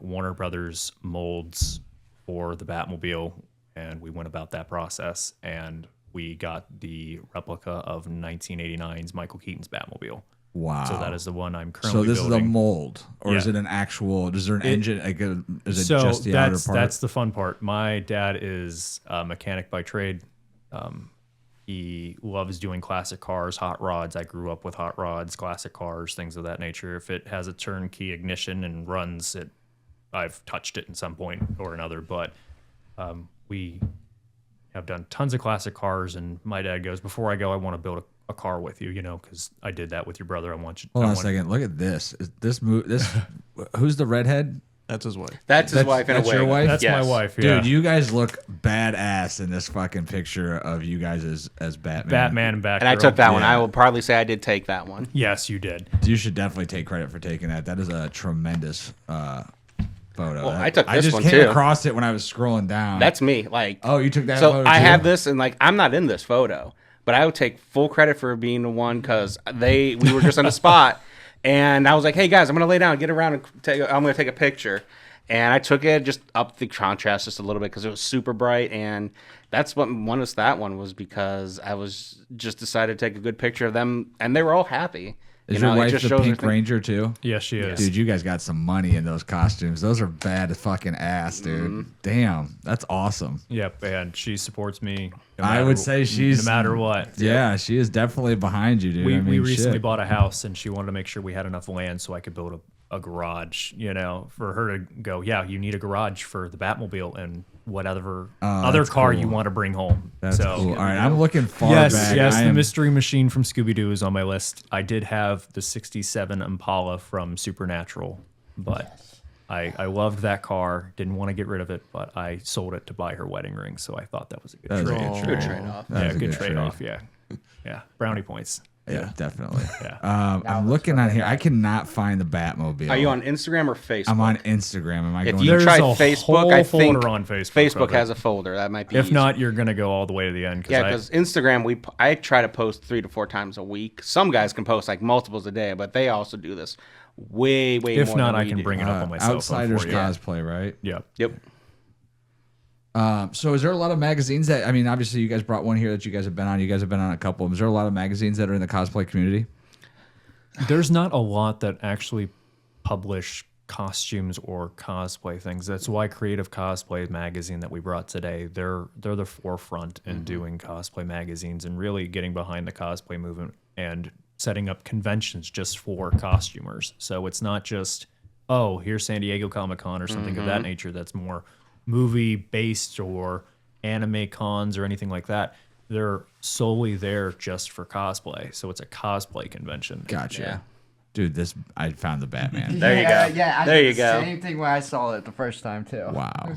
Warner Brothers molds for the Batmobile, and we went about that process, and we got the replica of 1989's Michael Keaton's Batmobile. Wow. So that is the one I'm currently So this building. is a mold, or is Yeah. it an actual? Is there an engine? Is it So just the outer part? that's the fun part. My dad is a mechanic by trade. He loves doing classic cars, hot rods. I grew up with hot rods, classic cars, things of that nature. If it has a turnkey ignition and runs it, I've touched it in some point or another. But we have done tons of classic cars, and my dad goes, before I go, I want to build a car with you, because I did that with your brother. I want you. Hold on a second. Look at this. Is this who's the redhead? That's his wife. That's his wife in a That's way. your wife? That's Yes. my wife. Yeah. Dude, you guys look badass in this fucking picture of you guys as Batman. Batman and Batgirl. And I took that one. Yeah. I will proudly say I did take that one. Yes, you did. You should definitely take credit for taking that. That is a tremendous photo. Well, I took this I just one, came too. across it when I was scrolling down. That's me. Oh, you took that So photo I too? have this, and I'm not in this photo, but I would take full credit for being the one because we were just on a spot, and I was like, "Hey guys, I'm gonna lay down, get around, and I'm gonna take a picture." And I took it, just up the contrast just a little bit because it was super bright, and that's what won us that one, was because I was just decided to take a good picture of them, and they were all happy. Is You your know, it wife just the shows Pink her Ranger too? Yes, she is. Dude, you guys got some money in those costumes. Those are bad fucking ass, dude. Damn, that's awesome. Yep, and she supports me. I would say she's no matter what. Yeah, she is definitely behind you, dude. We recently bought a house, and she wanted to make sure we had enough land so I could build a garage. For her to go, yeah, you need a garage for the Batmobile and whatever other that's car cool. you want to bring home. That's so, cool. All right, I'm looking far Yes, back. yes, I the am- Mystery Machine from Scooby-Doo is on my list. I did have the '67 Impala from Supernatural, but I loved that car. Didn't want to get rid of it, but I sold it to buy her wedding ring. So I thought that was a good That was a trade. good Good trade-off. Yeah, was a good good trade off. Yeah, yeah. Brownie points. Yeah, definitely. Yeah. I'm looking on here. I cannot find the Batmobile. Are you on Instagram or Facebook? I'm on Instagram. Am I If going? you There's try a Facebook, whole I think folder on Facebook. Facebook of it. has a folder. That might be If easier. not, you're gonna go all the way to the end. Yeah, because Instagram, I try to post 3 to 4 times a week. Some guys can post like multiples a day, but they also do this way more. if not, than I we can do. bring it up on my cell phone Outsiders for you. Cosplay, right? Yeah. Yep. So is there a lot of magazines that, I mean, obviously you guys brought one here that you guys have been on. You guys have been on a couple. Is there a lot of magazines that are in the cosplay community? There's not a lot that actually publish costumes or cosplay things. That's why Creative Cosplay magazine that we brought today, they're the forefront in doing cosplay magazines and really getting behind the cosplay movement and setting up conventions just for costumers. So it's not just, oh, here's San Diego Comic-Con or something of that nature that's more movie based or anime cons or anything like that. They're solely there just for cosplay. So it's a cosplay convention. Gotcha. Yeah. Dude, I found the Batman. There you go. Yeah, There you go. Same thing when I saw it the first time too. Wow.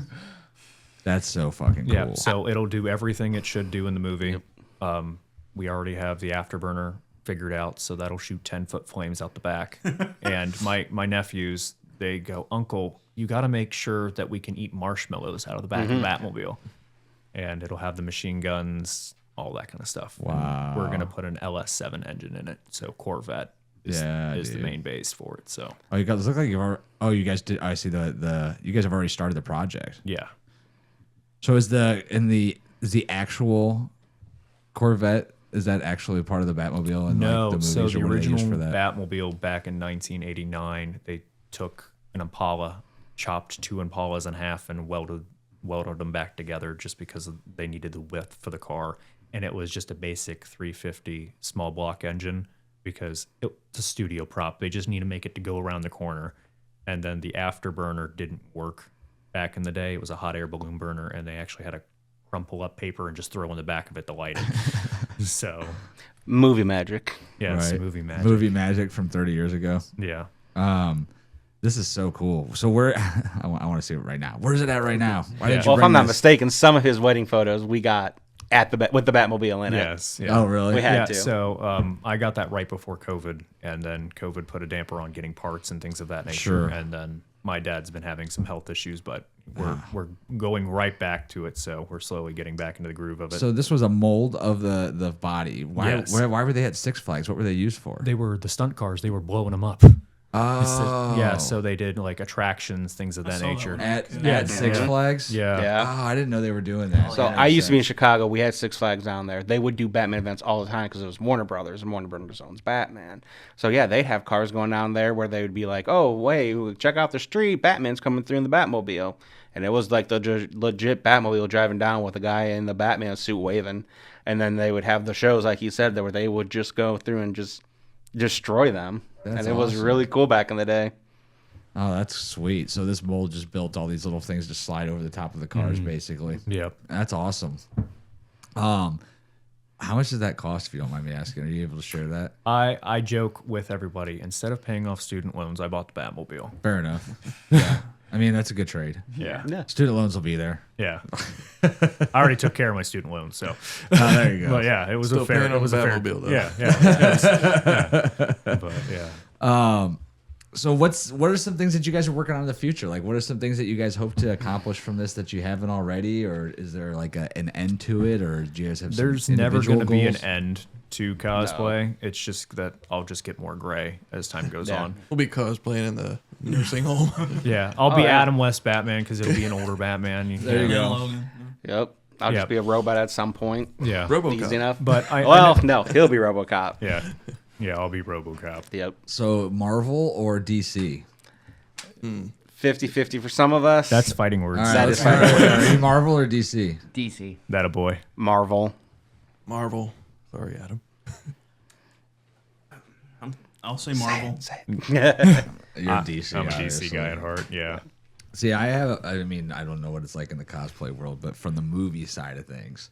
That's so fucking cool. Yeah, so it'll do everything it should do in the movie. We already have the afterburner figured out, so that'll shoot 10-foot flames out the back. And my nephews, they go, Uncle, you got to make sure that we can eat marshmallows out of the back of the Batmobile. And it'll have the machine guns, all that kind of stuff. And Wow. we're going to put an LS7 engine in it, so Corvette is the dude. main base for it. So Oh, you guys look like you've already, oh, you guys did. I see the you guys have already started the project. yeah. So is the actual Corvette, is that actually part of the Batmobile? And No, like the movies, so or the what do they use original for that? Batmobile back in 1989, they took an Impala, chopped 2 Impalas in half, and welded them back together just because they needed the width for the car. And it was just a basic 350 small block engine because it's a studio prop. They just need to make it to go around the corner. And then the afterburner didn't work back in the day. It was a hot air balloon burner, and they actually had to crumple up paper and just throw in the back of it to light it. So, Movie magic. yeah, it's Right. movie magic. Movie magic from 30 years ago. Yeah. This is so cool. So where I want to see it right now. Where's it at right now? Why did you Well, if bring I'm not this? mistaken, some of his wedding photos we got at with the Batmobile in it. Yes. Yeah. Oh, really? We had to. So I got that right before COVID, and then COVID put a damper on getting parts and things of that nature. Sure. And then my dad's been having some health issues, but we're going right back to it. So we're slowly getting back into the groove of it. So this was a mold of the body. Why Yes. why were they at Six Flags? What were they used for? they were the stunt cars. They were blowing them up. Oh, Yeah. So they did like attractions, things of that saw that nature. one. at Six yeah. Flags. Yeah. Yeah. Oh, I didn't know they were doing that. So I used to be in Chicago. We had Six Flags down there. They would do Batman events all the time because it was Warner Brothers, and Warner Brothers owns Batman. So yeah, they'd have cars going down there where they would be like, "Oh, wait, check out the street. Batman's coming through in the Batmobile," and it was like the legit Batmobile driving down with a guy in the Batman suit waving. And then they would have the shows, like you said, where they would just go through and just destroy them. That's and it was awesome. really cool back in the day. Oh, that's sweet. So this mold just built all these little things to slide over the top of the cars, basically. Yep. That's awesome. How much does that cost, if you don't mind me asking? Are you able to share that? I joke with everybody. Instead of paying off student loans, I bought the Batmobile. Fair enough. Yeah. I mean, that's a good trade. Yeah. Yeah. Student loans will be there. Yeah. I already took care of my student loans, so. Oh, there you go. But yeah, it was Still a fair. paying It on was the a fair. Batmobile, though. Yeah, yeah. But yeah. So what are some things that you guys are working on in the future? Like, what are some things that you guys hope to accomplish from this that you haven't already, or is there like an end to it, or do you guys have? There's some never individual going to be an goals? end to cosplay. It's just that I'll just get more gray as time goes Yeah. on. We'll be cosplaying in the nursing home. Yeah, I'll be yeah. Adam West Batman because it'll be an older Batman. There you Yeah, go. Logan. Yep. I'll Yep. just be a robot at some point. Yeah, RoboCop. Easy enough. but No, he'll be RoboCop. yeah, I'll be RoboCop. Yep. So Marvel or DC? 50-50 for some of us. That's fighting words. All right, That let's is find fine. out. Are you Marvel or DC? DC. That a boy. Marvel. Marvel. Sorry, Adam. I'll say Marvel. You're DC. I'm a obviously. DC guy at heart. Yeah. See, I mean, I don't know what it's like in the cosplay world, but from the movie side of things,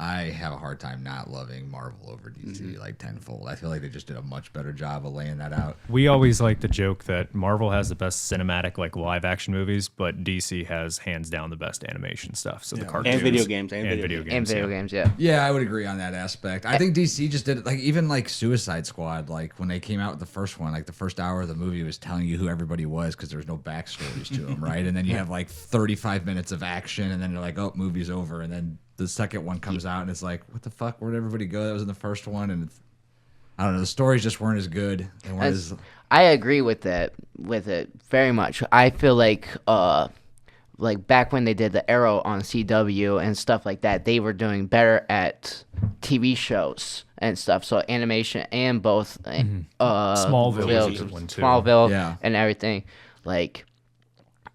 I have a hard time not loving Marvel over DC like tenfold. I feel like they just did a much better job of laying that out. We always like the joke that Marvel has the best cinematic, like live action movies, but DC has hands down the best animation stuff. So the cartoons And video games. and video games. And video games, yeah. Yeah, I would agree on that aspect. I think DC just did it, like even like Suicide Squad, like when they came out with the first one, like the first hour of the movie was telling you who everybody was because there was no backstories to them, right? And then you have like 35 minutes of action, and then they're like, oh, movie's over, and then the second one comes out, and it's like, what the fuck? Where'd everybody go? That was in the first one, and it's, I don't know. The stories just weren't as good. They weren't as I agree with it very much. I feel like back when they did the Arrow on CW and stuff like that, they were doing better at TV shows and stuff. So animation and both Smallville was a good one, too. Smallville Yeah. and everything. Like,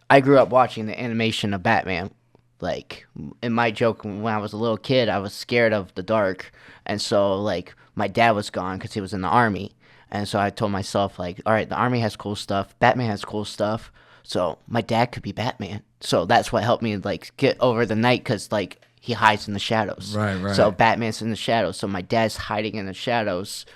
I grew up watching the animation of Batman. Like, in my joke, when I was a little kid, I was scared of the dark. And so, like, my dad was gone because he was in the army. And so I told myself, like, all right, the army has cool stuff. Batman has cool stuff. So my dad could be Batman. So that's what helped me, like, get over the night because, like, he hides in the shadows. Right. So Batman's in the shadows. So my dad's hiding in the shadows,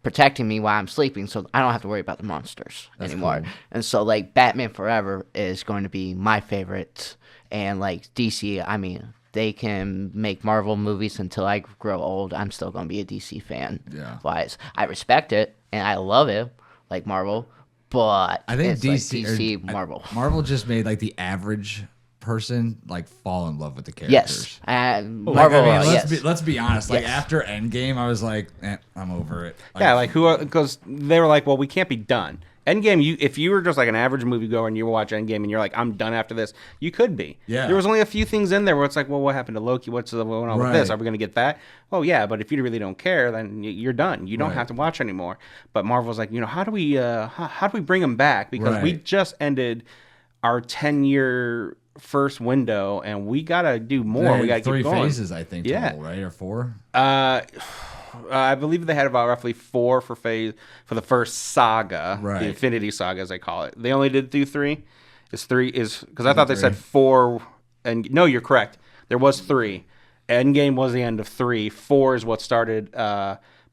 protecting me while I'm sleeping, so I don't have to worry about the monsters anymore. cool. And so, like, Batman Forever is going to be my favorite. And, like, DC, I mean, they can make Marvel movies until I grow old. I'm still going to be a DC fan. Yeah. Wise. I respect it, and I love it, like Marvel, but I think it's like DC, Marvel. Marvel just made like the average person like fall in love with the characters. Yes. And Like, Marvel, I mean, yes. let's be honest. Like Yes. after Endgame, I was like, I'm over it. Yeah, like who? Because they were like, well, we can't be done. Endgame, if you were just like an average moviegoer and you watch Endgame and you're like, I'm done after this, you could be. Yeah. There was only a few things in there where it's like, well, what happened to Loki? What's going on with this? Right. Are we going to get that? Oh, yeah, but if you really don't care, then you're done. You don't Right. have to watch anymore. But Marvel's like, how do we bring them back? Because we Right. just ended our 10-year first window and we got to do more. We got to three keep going. phases, I think, Yeah. total, right? Or four? I believe they had about roughly 4 for the first saga, Right. the Infinity Saga as they call it. They only did do 3. Is because I thought they said 4, and no, you're correct. There was 3. Endgame was the end of 3. 4 is what started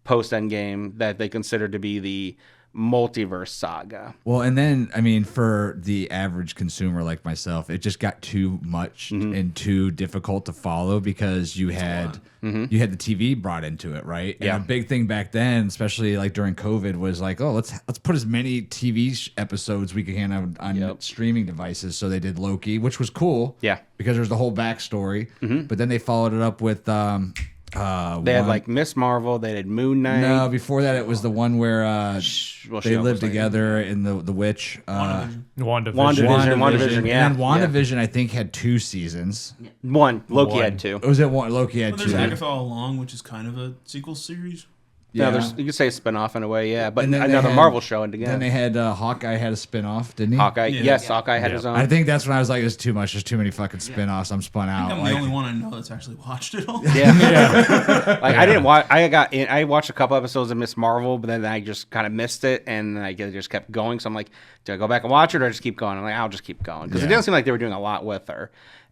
post Endgame that they considered to be the multiverse saga. Well, and then I mean, for the average consumer like myself, it just got too much and too difficult to follow because you had the TV brought into it, right? Yeah. And a big thing back then, especially like during COVID, was like, oh, let's put as many TV episodes we can on streaming devices. So they did Loki, which was cool. Yeah. because there's the whole backstory. But then they followed it up with They had like Miss Marvel. They did Moon Knight. no, before that it was the one where Well, they she lived almost, like, together in the witch. WandaVision. WandaVision, yeah. And then WandaVision, I think, had 2 seasons. One. Loki One. had 2. Was it one? Loki had Well, there's 2. Agatha All Along, which is kind of a sequel series. Yeah, you could say a spin-off in a way, yeah. But And then they another had- Marvel show and Then again. they had Hawkeye had a spin-off, didn't he? Hawkeye. Yeah. Yes, Hawkeye had his own. I think that's when I was like, it's too much. There's too many fucking spin-offs. I'm spun out. I'm Like, the only one I know that's actually watched it all. Yeah. Like I didn't watch. I watched a couple episodes of Miss Marvel, but then I just kind of missed it, and I just kept going. So I'm like, do I go back and watch it, or just keep going? I'm like, I'll just keep going because it Yeah. didn't seem like they were doing a lot with her.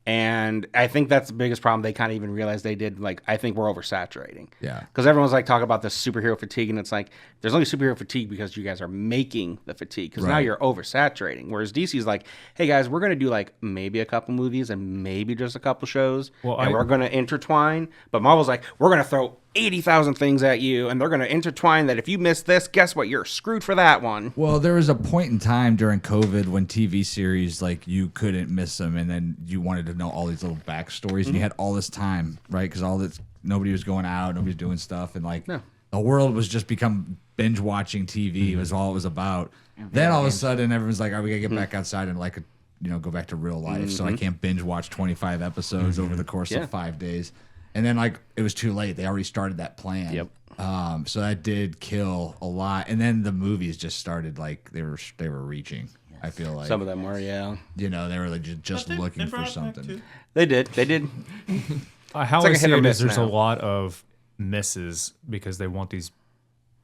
And I think that's the biggest problem. They kind of even realized they did. Like, I think we're oversaturating. Yeah. Because everyone's like talking about this superhero fatigue, and it's like there's only superhero fatigue because you guys are making the fatigue. Because now Right. you're oversaturating. Whereas DC's like, hey guys, we're gonna do like maybe a couple movies and maybe just a couple shows, Well, and we're gonna intertwine. But Marvel's like, we're gonna throw 80,000 things at you, and they're gonna intertwine that. If you miss this, guess what? You're screwed for that one. Well, there was a point in time during COVID when TV series like you couldn't miss them, and then you wanted to know all these little backstories, and you had all this time, right? Because nobody was going out, nobody was doing stuff, and like the world was just become binge watching TV was all it was about. Then all of a sudden, everyone's like, "Are we gonna get back outside and like go back to real life?" So I can't binge watch 25 episodes over the course of 5 days. And then like it was too late. They already started that plan. Yep. So that did kill a lot. And then the movies just started like they were reaching. I feel like Some of them were, yeah. they were like just But looking they for brought it back, something. too. They did. How like I a hit see or it miss is there's now. a lot of misses because they want these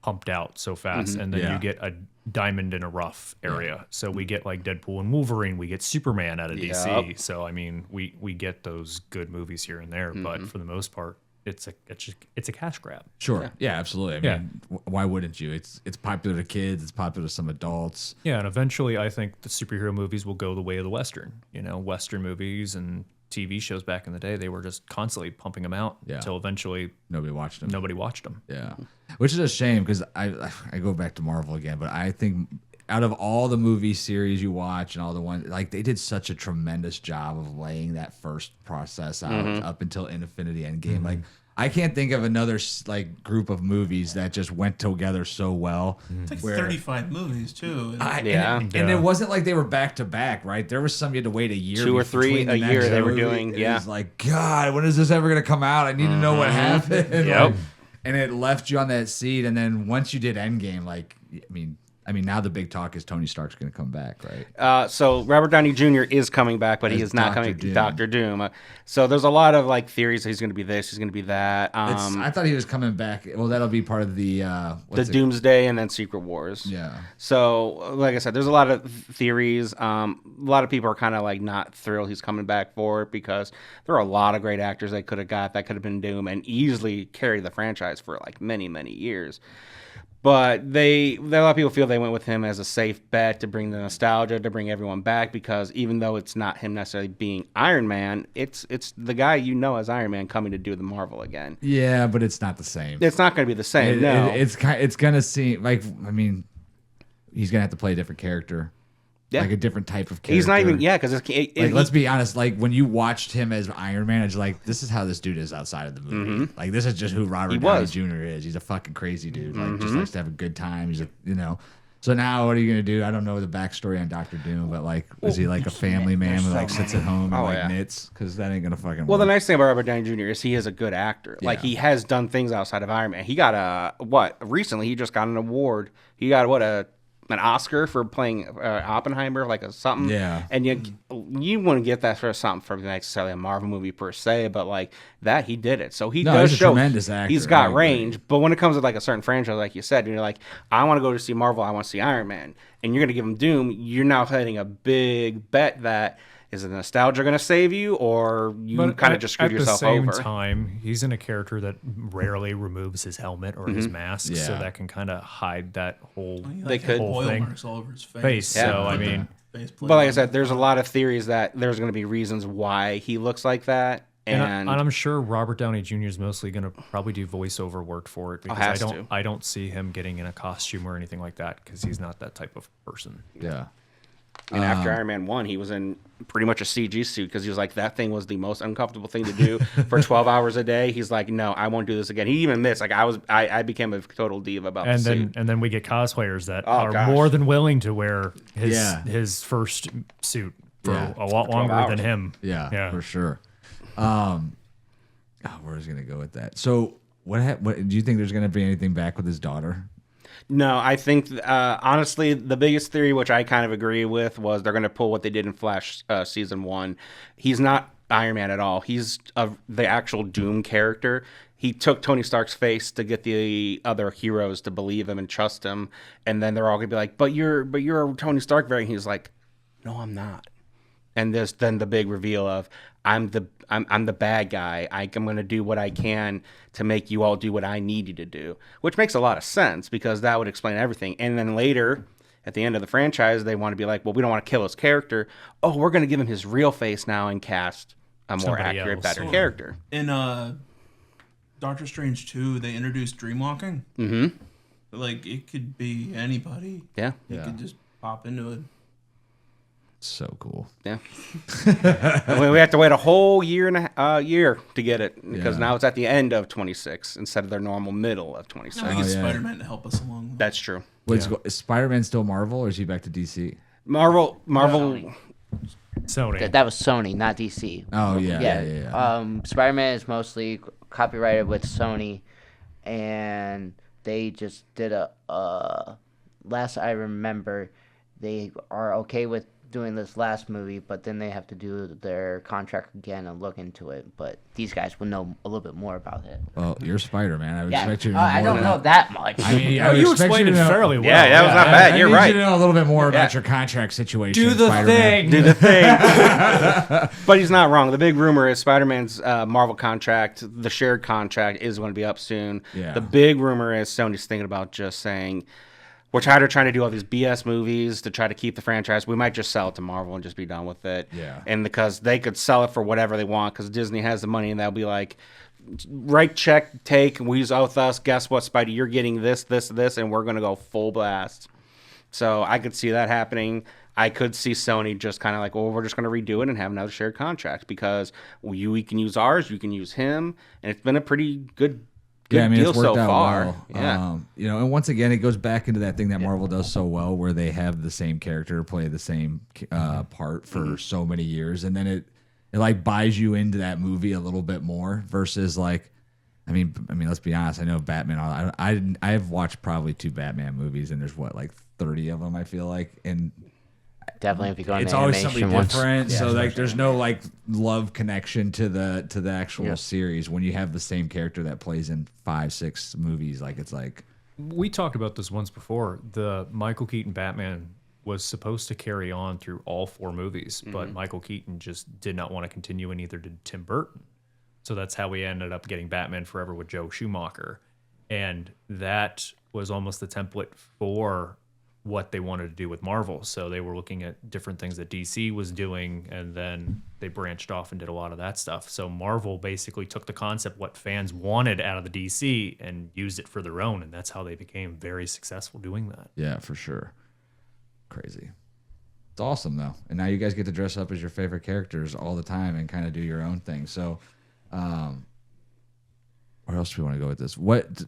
pumped out so fast, and then Yeah. you get a diamond in a rough area. So we get like Deadpool and Wolverine, we get Superman out of DC. Yep. So I mean, we get those good movies here and there, but for the most part, it's a cash grab. Sure. Yeah, absolutely. I mean, why wouldn't you? It's popular to kids. It's popular to some adults. Yeah, and eventually I think the superhero movies will go the way of the Western. You know, Western movies and TV shows back in the day, they were just constantly pumping them out until eventually Nobody watched them. Yeah, which is a shame because I go back to Marvel again, but I think out of all the movie series you watch and all the ones, like, they did such a tremendous job of laying that first process out up until Infinity Endgame. Like, I can't think of another like group of movies that just went together so well. It's like 35 movies too. And it wasn't like they were back to back, right? There was some you had to wait a year, 2 or 3 a year they were doing. It was like, God, when is this ever gonna come out? I need to know what happened. Like, and it left you on that seat. And then once you did Endgame, like, I mean, now the big talk is Tony Stark's going to come back, right? So Robert Downey Jr. is coming back, but he is not coming. Doctor Doom. So there's a lot of like theories that he's going to be this, he's going to be that. I thought he was coming back. Well, that'll be part of the Doomsday and then Secret Wars. Yeah. So like I said, there's a lot of theories. A lot of people are kind of like not thrilled he's coming back for it because there are a lot of great actors they could have got that could have been Doom and easily carried the franchise for like many, many years. But a lot of people feel they went with him as a safe bet to bring the nostalgia, to bring everyone back, because even though it's not him necessarily being Iron Man, it's the guy you know as Iron Man coming to do the Marvel again. Yeah, but it's not the same. It's not going to be the same. No, it's going to seem like, I mean, he's going to have to play a different character. Yeah. Like a different type of character. He's not even, because let's be honest. Like, when you watched him as Iron Man, it's like, this is how this dude is outside of the movie. Like, this is just who Robert Downey Jr. is. He's a fucking crazy dude. Like, just likes to have a good time. He's So now, what are you gonna do? I don't know the backstory on Doctor Doom, but like, was he like a family man who like sits at home and knits? Because that ain't gonna fucking. Well, the nice thing about Robert Downey Jr. is he is a good actor. Like, he has done things outside of Iron Man. He got recently he just got an award. He got an Oscar for playing Oppenheimer, like something. Yeah. And you wouldn't get that for something from necessarily a Marvel movie per se, but like that, he did it. So he does he's show a tremendous actor. He's got range. But when it comes to like a certain franchise, like you said, you're like, I want to go to see Marvel, I want to see Iron Man, and you're going to give him Doom, you're now hitting a big bet that, is the nostalgia going to save you, or you kind of just screwed yourself over? At the same time, he's in a character that rarely removes his helmet or his mask, so that can kind of hide that whole oil thing. marks all over his face. Yeah. So, I mean... But like I said, there's a lot of theories that there's going to be reasons why he looks like that. And I'm sure Robert Downey Jr. is mostly going to probably do voiceover work for it, because I don't see him getting in a costume or anything like that, because he's not that type of person. Yeah. I mean, after Iron Man 1, he was in pretty much a CG suit because he was like, that thing was the most uncomfortable thing to do for 12 hours a day. He's like, no, I won't do this again. He even admits, like, I became a total diva about the suit. And then we get cosplayers that are more than willing to wear his first suit for a lot longer than him. Yeah, for sure. Where was I going to go with that? So, what do you think there's going to be anything back with his daughter? No, I think, honestly, the biggest theory, which I kind of agree with, was they're going to pull what they did in Flash Season 1. He's not Iron Man at all. He's the actual Doom character. He took Tony Stark's face to get the other heroes to believe him and trust him, and then they're all going to be like, but you're a Tony Stark variant. He's like, no, I'm not. And then the big reveal of, I'm the bad guy. I'm going to do what I can to make you all do what I need you to do, which makes a lot of sense because that would explain everything. And then later, at the end of the franchise, they want to be like, well, we don't want to kill his character. Oh, we're going to give him his real face now and cast a more accurate, better character. In Doctor Strange 2, they introduced dreamwalking. Mm-hmm. Like, it could be anybody. Yeah. You could just pop into it. So cool. Yeah. We have to wait a whole year to get it because now it's at the end of 26 instead of their normal middle of 26. No, we get Spider-Man to help us along. That's true. Wait, is Spider-Man still Marvel or is he back to DC? Marvel. Sony. That was Sony, not DC. Oh yeah. Spider-Man is mostly copyrighted with Sony, and they just did last I remember, they are okay with doing this last movie, but then they have to do their contract again and look into it. But these guys would know a little bit more about it. Well, you're Spider-Man. I would Yeah, expect you to know more I don't than know that much. I mean, I Oh, would you expect explained you it to know, fairly well. Yeah, that was not bad. I You're need right. you to know a little bit more about Yeah. your contract situation. Do the Spider-Man. thing. Do the thing. But he's not wrong. The big rumor is Spider-Man's Marvel contract, the shared contract, is going to be up soon. Yeah. The big rumor is Sony's thinking about just saying, we're tired of trying to do all these BS movies to try to keep the franchise. We might just sell it to Marvel and just be done with it. Yeah. And because they could sell it for whatever they want, because Disney has the money, and they'll be like, write check, take, we use with us. Guess what, Spidey? You're getting this, and we're going to go full blast. So I could see that happening. I could see Sony just kind of like, well, we're just going to redo it and have another shared contract because we can use ours, you can use him, and it's been a pretty good Yeah, I mean, deal it's worked so out far. well. Yeah. You know, and once again, it goes back into that thing that Marvel does so well, where they have the same character play the same part for so many years, and then it like buys you into that movie a little bit more versus like, I mean, let's be honest. I know Batman. I've watched probably 2 Batman movies, and there's what, like 30 of them. I feel like, and Definitely, if you go on it's the always animation something ones. different. So like, there's no like love connection to the actual series when you have the same character that plays in 5-6 movies. Like, it's like, We talked about this once before. The Michael Keaton Batman was supposed to carry on through all 4 movies, but Michael Keaton just did not want to continue, and neither did Tim Burton. So that's how we ended up getting Batman Forever with Joe Schumacher. And that was almost the template for what they wanted to do with Marvel. So they were looking at different things that DC was doing, and then they branched off and did a lot of that stuff. So Marvel basically took the concept, what fans wanted out of the DC, and used it for their own, and that's how they became very successful doing that. yeah, for sure. Crazy. It's awesome though. And now you guys get to dress up as your favorite characters all the time and kind of do your own thing. So, where else do we want to go with this?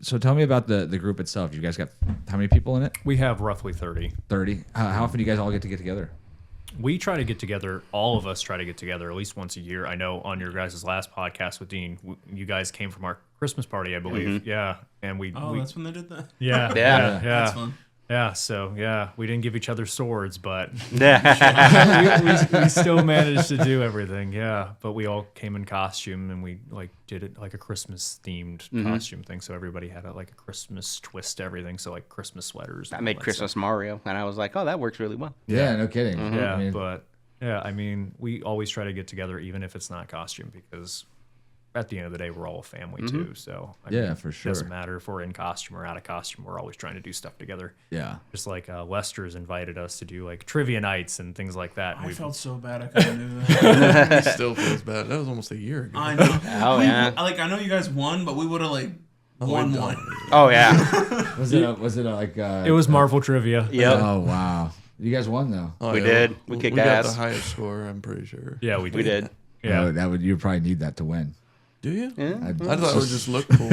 So tell me about the group itself. You guys got how many people in it? We have roughly 30. 30. How often do you guys all get together? We try to get together, all of us try to get together at least once a year. I know on your guys' last podcast with Dean, you guys came from our Christmas party, I believe. Yeah. And That's when they did that. yeah. That's fun. Yeah, so we didn't give each other swords, but Yeah. we still managed to do everything. Yeah, but we all came in costume, and we like did it like a Christmas themed costume thing. So everybody had like a Christmas twist to everything. So like Christmas sweaters. I and made all that Christmas stuff. Mario, and I was like, oh, that works really well. Yeah, no kidding. Yeah, I mean, but yeah, I mean, we always try to get together, even if it's not costume, because at the end of the day, we're all a family too. So I mean, for it sure. doesn't matter if we're in costume or out of costume. We're always trying to do stuff together. yeah. Just like Lester's invited us to do like trivia nights and things like that. And I we've- felt so bad I couldn't do that. He still feels bad. That was almost a year ago. I know. Oh, yeah. I know you guys won, but we would have won one. Oh, yeah. Was it like? It was Marvel trivia. Yep. Oh wow. You guys won though. Oh, We did. We kicked got ass. the highest score, I'm pretty sure. Yeah, we did. We did. Yeah. Oh, that would you probably need that to win. Do you? Yeah. I thought it would just look cool.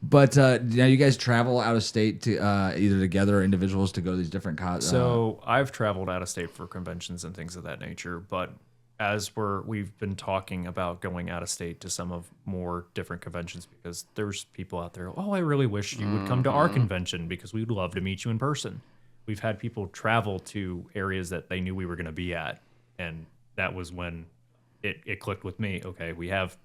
But now you guys travel out of state to either together or individuals to go to these different So I've traveled out of state for conventions and things of that nature, but as we've been talking about going out of state to some of more different conventions, because there's people out there, oh, I really wish you would come to our convention because we'd love to meet you in person. We've had people travel to areas that they knew we were going to be at, and that was when it clicked with me. Okay, we have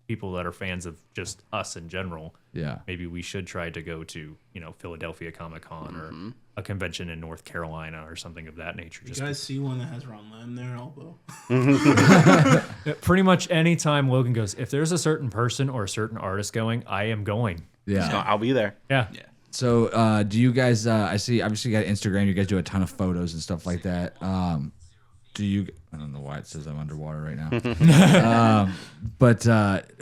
people that are fans of just us in general. Yeah. Maybe we should try to go to, Philadelphia Comic-Con or a convention in North Carolina or something of that nature. You Just guys see one that has Ron Lamb there, elbow. pretty much any time Logan goes, if there's a certain person or a certain artist going, I am going. Yeah. I'll be there. Yeah. So do you guys? I see. Obviously, you got Instagram. You guys do a ton of photos and stuff like that. Do you? I don't know why it says I'm underwater right now. But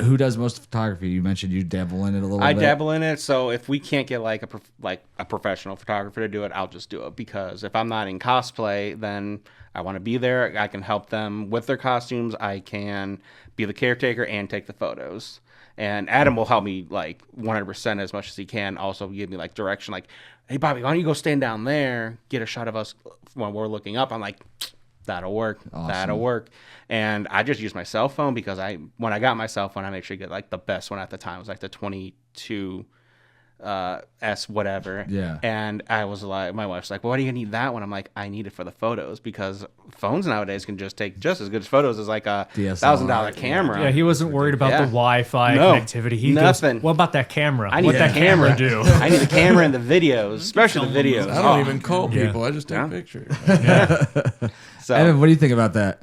who does most photography? You mentioned you dabble in it a little I bit. dabble in it, so if we can't get like a professional photographer to do it, I'll just do it, because if I'm not in cosplay, then I want to be there. I can help them with their costumes. I can be the caretaker and take the photos. And Adam will help me like 100% as much as he can. Also give me like direction, like, hey Bobby, why don't you go stand down there, get a shot of us when we're looking up. I'm like, that'll work. Awesome. That'll work. And I just use my cell phone, because when I got my cell phone, I make sure to get like the best one at the time. It was like the 22 S whatever. Yeah. And I was like, my wife's like, well, why do you need that one? I'm like, I need it for the photos because phones nowadays can just take just as good photos as like a $1,000 camera. Yeah, he wasn't worried about the Wi-Fi No, connectivity. He nothing. goes, what about that camera? I need What a that camera do? I need the camera and the videos, especially the videos. I don't even call people. I just take Yeah. pictures. So, Evan, what do you think about that?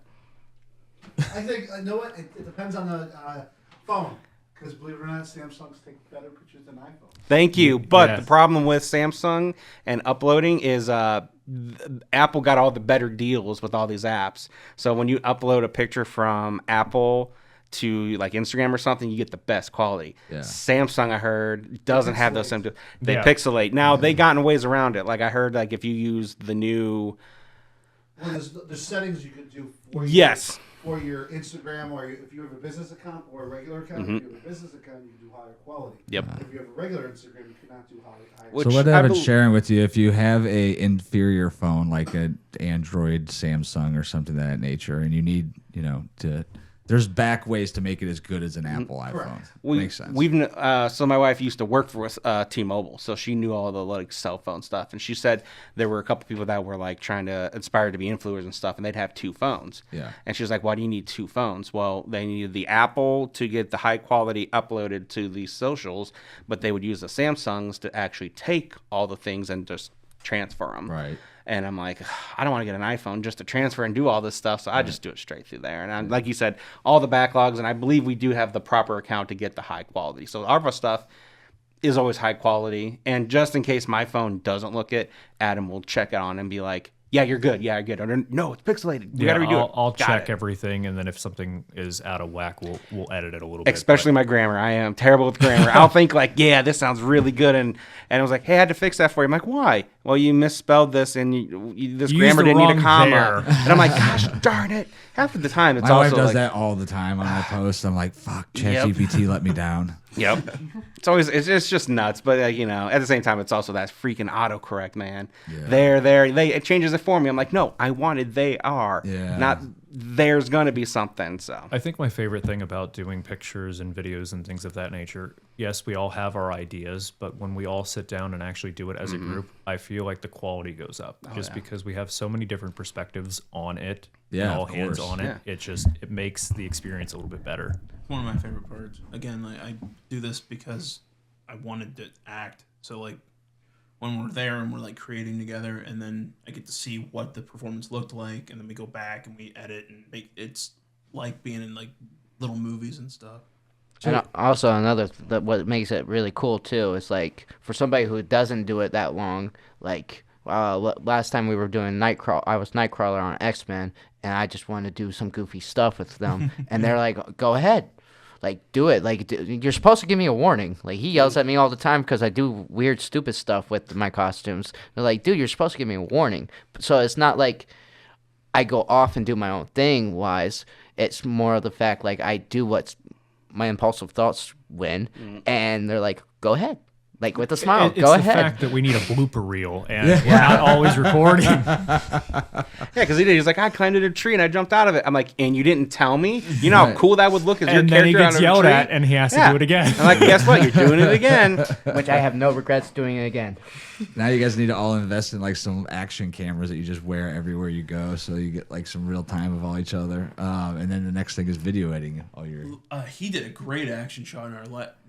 I think, you know what? It depends on the phone. Because believe it or not, Samsungs take better pictures than iPhones. thank you. But Yes. the problem with Samsung and uploading is Apple got all the better deals with all these apps. So when you upload a picture from Apple to like Instagram or something, you get the best quality. Yeah. Samsung, I heard, doesn't have those same. They Yeah. pixelate. Now they gotten ways around it. Like I heard, like if you use the new, Well, there's settings you could do for yes. for your Instagram, or if you have a business account or a regular account. If you have a business account, you can do higher quality. Yep. If you have a regular Instagram, you cannot do higher. Which So what I Evan's bel- sharing with you, if you have a inferior phone like an Android, Samsung, or something of that nature, and you need, there's back ways to make it as good as an Apple iPhone. Makes sense. So my wife used to work for T-Mobile, so she knew all the like cell phone stuff, and she said there were a couple people that were like trying to inspire to be influencers and stuff, and they'd have two phones. Yeah. And she was like, "Why do you need two phones?" Well, they needed the Apple to get the high quality uploaded to these socials, but they would use the Samsungs to actually take all the things and just transfer them. Right. And I'm like, I don't want to get an iPhone just to transfer and do all this stuff, so I just do it straight through there. And like you said, all the backlogs, and I believe we do have the proper account to get the high quality. So our stuff is always high quality. And just in case my phone doesn't look it, Adam will check it on and be like, yeah, you're good. Yeah, you're good. Or, no, it's pixelated. We got to redo it. I'll Got check it. everything, and then if something is out of whack, we'll edit it a little bit. Especially my grammar. I am terrible with grammar. I'll think like, yeah, this sounds really good. And I was like, hey, I had to fix that for you. I'm like, why? Well, you misspelled this, and this You grammar used the didn't need a wrong comma. there. And I'm like, gosh darn it. Half of the time, it's My wife also does like, that all the time on my posts. I'm like, fuck, Yep. ChatGPT let me down. Yep. It's just nuts, but at the same time, it's also that freaking autocorrect, man. Yeah. It changes it for me. I'm like, no, I wanted they are, Yeah. not there's gonna be something. So I think my favorite thing about doing pictures and videos and things of that nature, yes, we all have our ideas, but when we all sit down and actually do it as a group, I feel like the quality goes up because we have so many different perspectives on it. Yeah, and all of hands course. on it. Yeah. It makes the experience a little bit better. One of my favorite parts. Again, like I do this because I wanted to act. So like when we're there and we're like creating together, and then I get to see what the performance looked like, and then we go back and we edit and make it's like being in like little movies and stuff. And also what makes it really cool too is like for somebody who doesn't do it that long, like last time we were doing I was Nightcrawler on X-Men, and I just wanted to do some goofy stuff with them, and they're like, "Go ahead, like do it. Like you're supposed to give me a warning." Like he yells at me all the time because I do weird, stupid stuff with my costumes. They're like, "Dude, you're supposed to give me a warning." So it's not like I go off and do my own thing. Wise, it's more of the fact like I do what's my impulsive thoughts win, and they're like, "Go ahead." Like with a smile, It's go the ahead. fact that we need a blooper reel, and we're not always recording. yeah, because he's like, I climbed a tree and I jumped out of it. I'm like, and you didn't tell me? You know how cool that would look as your And then he character gets on a yelled tree? at, and he has to Yeah. do it again. I'm like, guess what? You're doing it again. Which I have no regrets doing it again. Now you guys need to all invest in like some action cameras that you just wear everywhere you go, so you get like some real time of all each other. And then the next thing is video editing all your. He did a great action shot in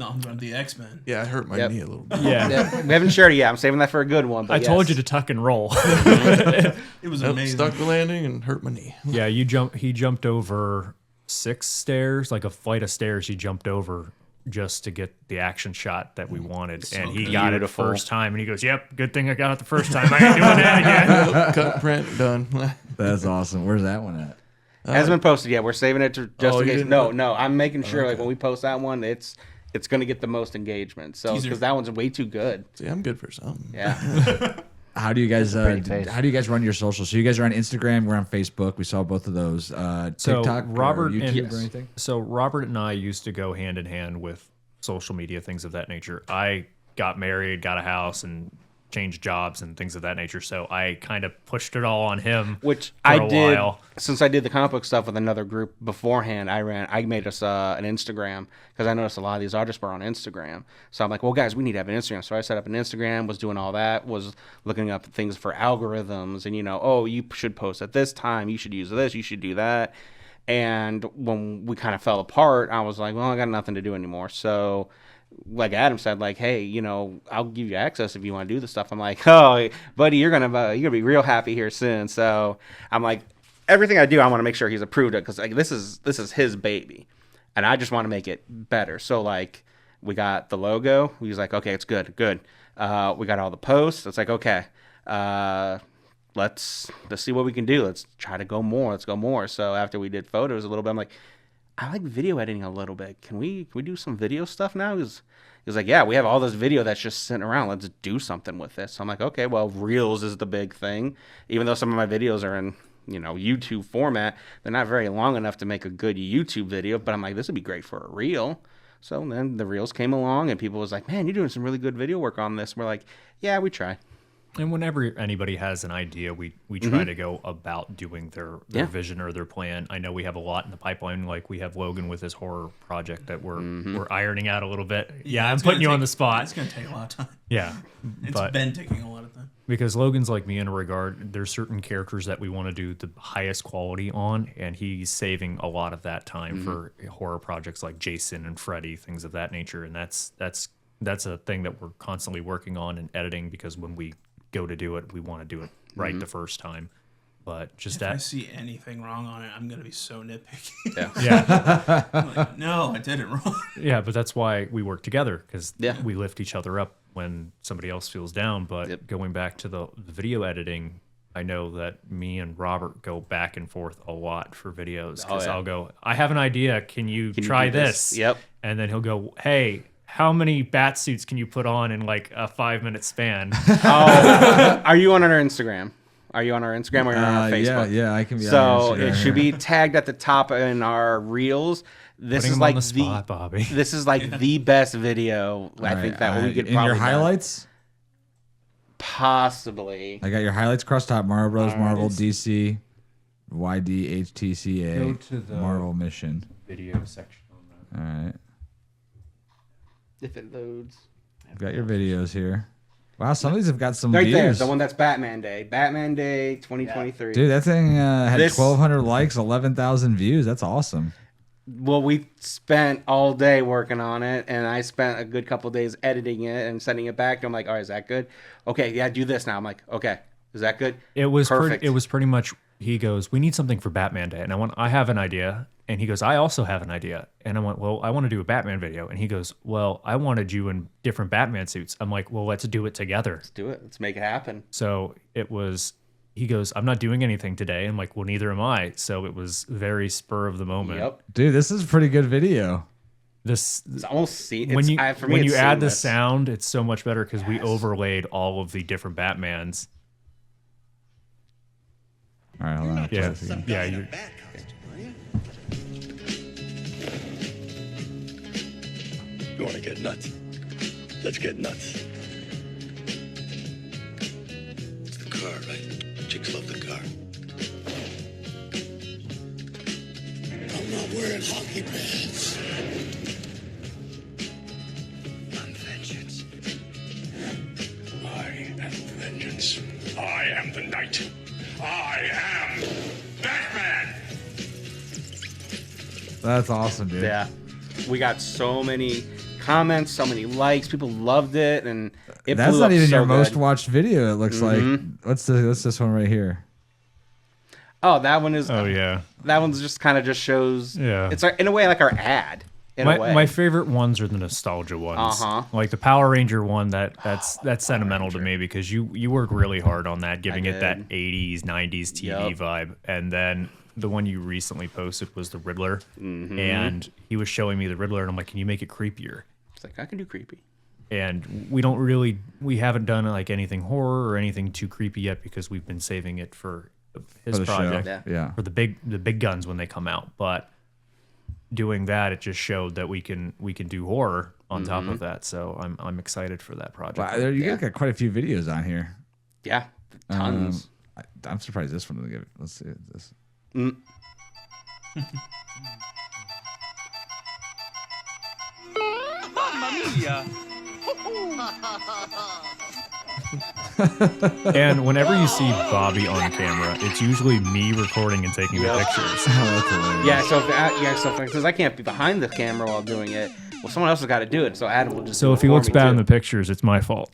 on the X-Men. Yeah, I hurt my Yep. knee a little bit. Yeah. We haven't shared it yet. I'm saving that for a good one. But I told yes. you to tuck and roll. It was Nope, amazing. stuck the landing and hurt my knee. Yeah, he jumped over 6 stairs, like a flight of stairs he jumped over just to get the action shot that we wanted. And he got it the Beautiful. first time, and he goes, "Yep, good thing I got it the first time. I ain't doing that again." Cut, print, done. That's awesome. Where's that one at? Hasn't been posted yet. We're saving it to just Oh, in you case. didn't No, know? I'm making sure like when we post that one, it's going to get the most engagement. So Teaser. because that one's way too good. See, I'm good for something. Yeah. How do you guys pretty face. how do you guys run your socials? So you guys are on Instagram, we're on Facebook. We saw both of those. So TikTok, Robert or YouTube and or anything? So Robert and I used to go hand in hand with social media, things of that nature. I got married, got a house, and change jobs and things of that nature. So I kind of pushed it all on him, which for I a did. while. Since I did the comic book stuff with another group beforehand, I made us an Instagram because I noticed a lot of these artists were on Instagram. So I'm like, well, guys, we need to have an Instagram. So I set up an Instagram, was doing all that, was looking up things for algorithms, and oh, you should post at this time, you should use this, you should do that. And when we kind of fell apart, I was like, well, I got nothing to do anymore. So like Adam said, like, hey, I'll give you access if you want to do the stuff. I'm like, oh, buddy, you're gonna be real happy here soon. So I'm like, everything I do, I want to make sure he's approved it because like this is his baby, and I just want to make it better. So like, we got the logo. He's like, okay, it's good. We got all the posts. It's like, okay, let's see what we can do. Let's try to go more. Let's go more. So after we did photos a little bit, I'm like, I like video editing a little bit. Can we do some video stuff now? He was like, yeah, we have all this video that's just sitting around. Let's do something with this. So I'm like, okay, well, Reels is the big thing. Even though some of my videos are in, YouTube format, they're not very long enough to make a good YouTube video. But I'm like, this would be great for a Reel. So then the Reels came along and people was like, man, you're doing some really good video work on this. We're like, yeah, we try. And whenever anybody has an idea, we try to go about doing their vision or their plan. I know we have a lot in the pipeline. Like we have Logan with his horror project that we're ironing out a little bit. Yeah, I'm putting you on the spot. It's going to take a lot of time. Yeah. It's been taking a lot of time. Because Logan's like me in a regard. There's certain characters that we want to do the highest quality on, and he's saving a lot of that time for horror projects like Jason and Freddy, things of that nature. And that's a thing that we're constantly working on and editing because when we go to do it, we want to do it right the first time. But just if I see anything wrong on it, I'm gonna be so nitpicky. Yeah. I'm like, no, I did it wrong. Yeah, but that's why we work together because we lift each other up when somebody else feels down. But going back to the video editing, I know that me and Robert go back and forth a lot for videos because I'll go, I have an idea. Can you try this? Yep. And then he'll go, hey, how many bat suits can you put on in like a 5-minute span? Are you on our Instagram? Are you on our Instagram or on our Facebook? Yeah, I can be. So it should be tagged at the top in our Reels. This is like Bobby. This is like the best video. I think that we could in probably your highlights. Possibly. I got your highlights across top. Mario Bros. Marvel, DC, YD, HTCA, Go to the Marvel Mission. Video section on that. All right. If it loads. I've got your videos here. Wow, some of these have got some Right views. there, the one that's Batman Day. Batman Day 2023. Dude, that thing had 1,200 likes, 11,000 views. That's awesome. Well, we spent all day working on it, and I spent a good couple days editing it and sending it back. I'm like, all right, is that good? Okay, yeah, do this now. I'm like, okay, is that good? It was perfect. It was pretty much. He goes, we need something for Batman Day, and I have an idea. And he goes, I also have an idea. And I went, well, I want to do a Batman video. And he goes, well, I wanted you in different Batman suits. I'm like, well, let's do it together. Let's do it. Let's make it happen. So it was, he goes, I'm not doing anything today. I'm like, well, neither am I. So it was very spur of the moment. Yep. Dude, this is a pretty good video. It's almost when you add the sound, it's so much better because we overlaid all of the different Batmans. All right, hold on. Yeah. You're, You want to get nuts? Let's get nuts. It's the car, right? Chicks love the car. I'm not wearing hockey pads. I'm vengeance. I am vengeance. I am the knight. I am Batman! That's awesome, dude. Yeah. We got so many comments, so many likes. People loved it, and that's not even so your good. most watched video. It looks like. What's this one right here? Oh, that one is. oh yeah. That one's just kind of just shows. Yeah. It's in a way like our ad. In a way. My favorite ones are the nostalgia ones. Like the Power Ranger one. That's sentimental to me because you worked really hard on that, giving it that 80s, 90s TV vibe, and then. The one you recently posted was the Riddler, and he was showing me the Riddler, and I'm like, "Can you make it creepier?" It's like I can do creepy, and we haven't done like anything horror or anything too creepy yet because we've been saving it for his project, for the big guns when they come out. But doing that, it just showed that we can do horror on top of that. So I'm excited for that project. Wow, you guys got quite a few videos on here. Yeah, tons. I'm surprised this one didn't get. Let's see this. And whenever you see Bobby on camera, it's usually me recording and taking the pictures. So since I can't be behind the camera while doing it, well, someone else has got to do it. So Adam will just. So if he looks bad in the pictures, it's my fault.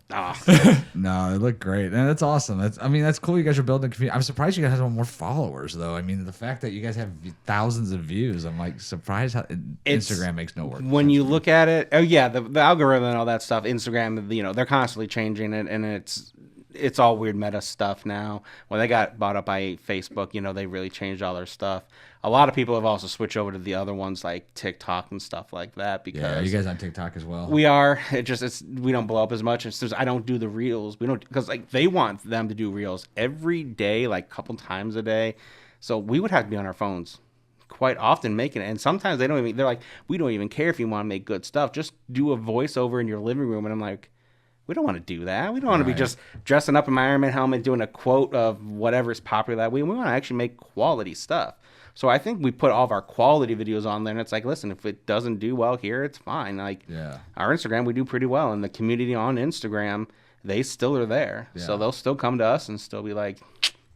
No, they look great. And that's awesome. That's cool. You guys are building a community. I'm surprised you guys have more followers, though. I mean, the fact that you guys have thousands of views, I'm like surprised how Instagram makes no work. When you look at it, the algorithm and all that stuff, Instagram, they're constantly changing it, and it's all weird meta stuff now. When they got bought up by Facebook, they really changed all their stuff. A lot of people have also switched over to the other ones like TikTok and stuff like that. Because are you guys on TikTok as well? We are. We don't blow up as much. I don't do the reels. We don't, because they want them to do reels every day, like a couple times a day. So we would have to be on our phones quite often making it. And sometimes they're like, we don't even care if you want to make good stuff. Just do a voiceover in your living room. And I'm like, we don't want to do that. We don't want to be just dressing up in my Iron Man helmet, doing a quote of whatever is popular that week. We want to actually make quality stuff. So I think we put all of our quality videos on there, and it's like, listen, if it doesn't do well here, it's fine. Like our Instagram, we do pretty well, and the community on Instagram, they still are there. Yeah. So they'll still come to us and still be like,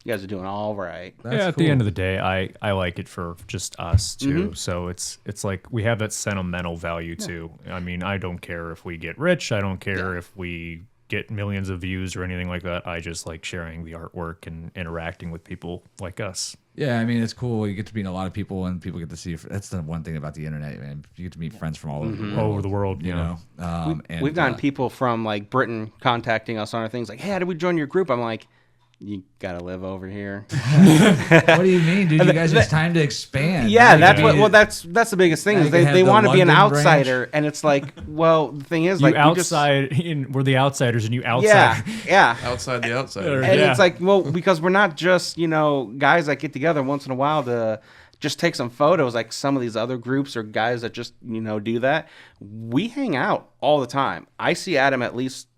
you guys are doing all right. At the end of the day, I like it for just us too. So it's like we have that sentimental value too. I mean, I don't care if we get rich. I don't care if we get millions of views or anything like that. I just like sharing the artwork and interacting with people like us. Yeah, I mean, it's cool. You get to meet a lot of people, and people get to see. That's the one thing about the internet, man. You get to meet friends from all over the world. You know, we've gotten people from like Britain contacting us on our things like, "Hey, how did we join your group?" I'm like, "You gotta live over here." What do you mean, dude? You guys, it's time to expand. Yeah, that's what. Well, that's the biggest thing is they want to be an outsider, branch. And it's like, well, the thing is, like, we're the outsiders, and you outside. Yeah, outside the outsider. And it's like, well, because we're not just guys that get together once in a while to just take some photos, like some of these other groups or guys that just do that. We hang out all the time. I see Adam at least.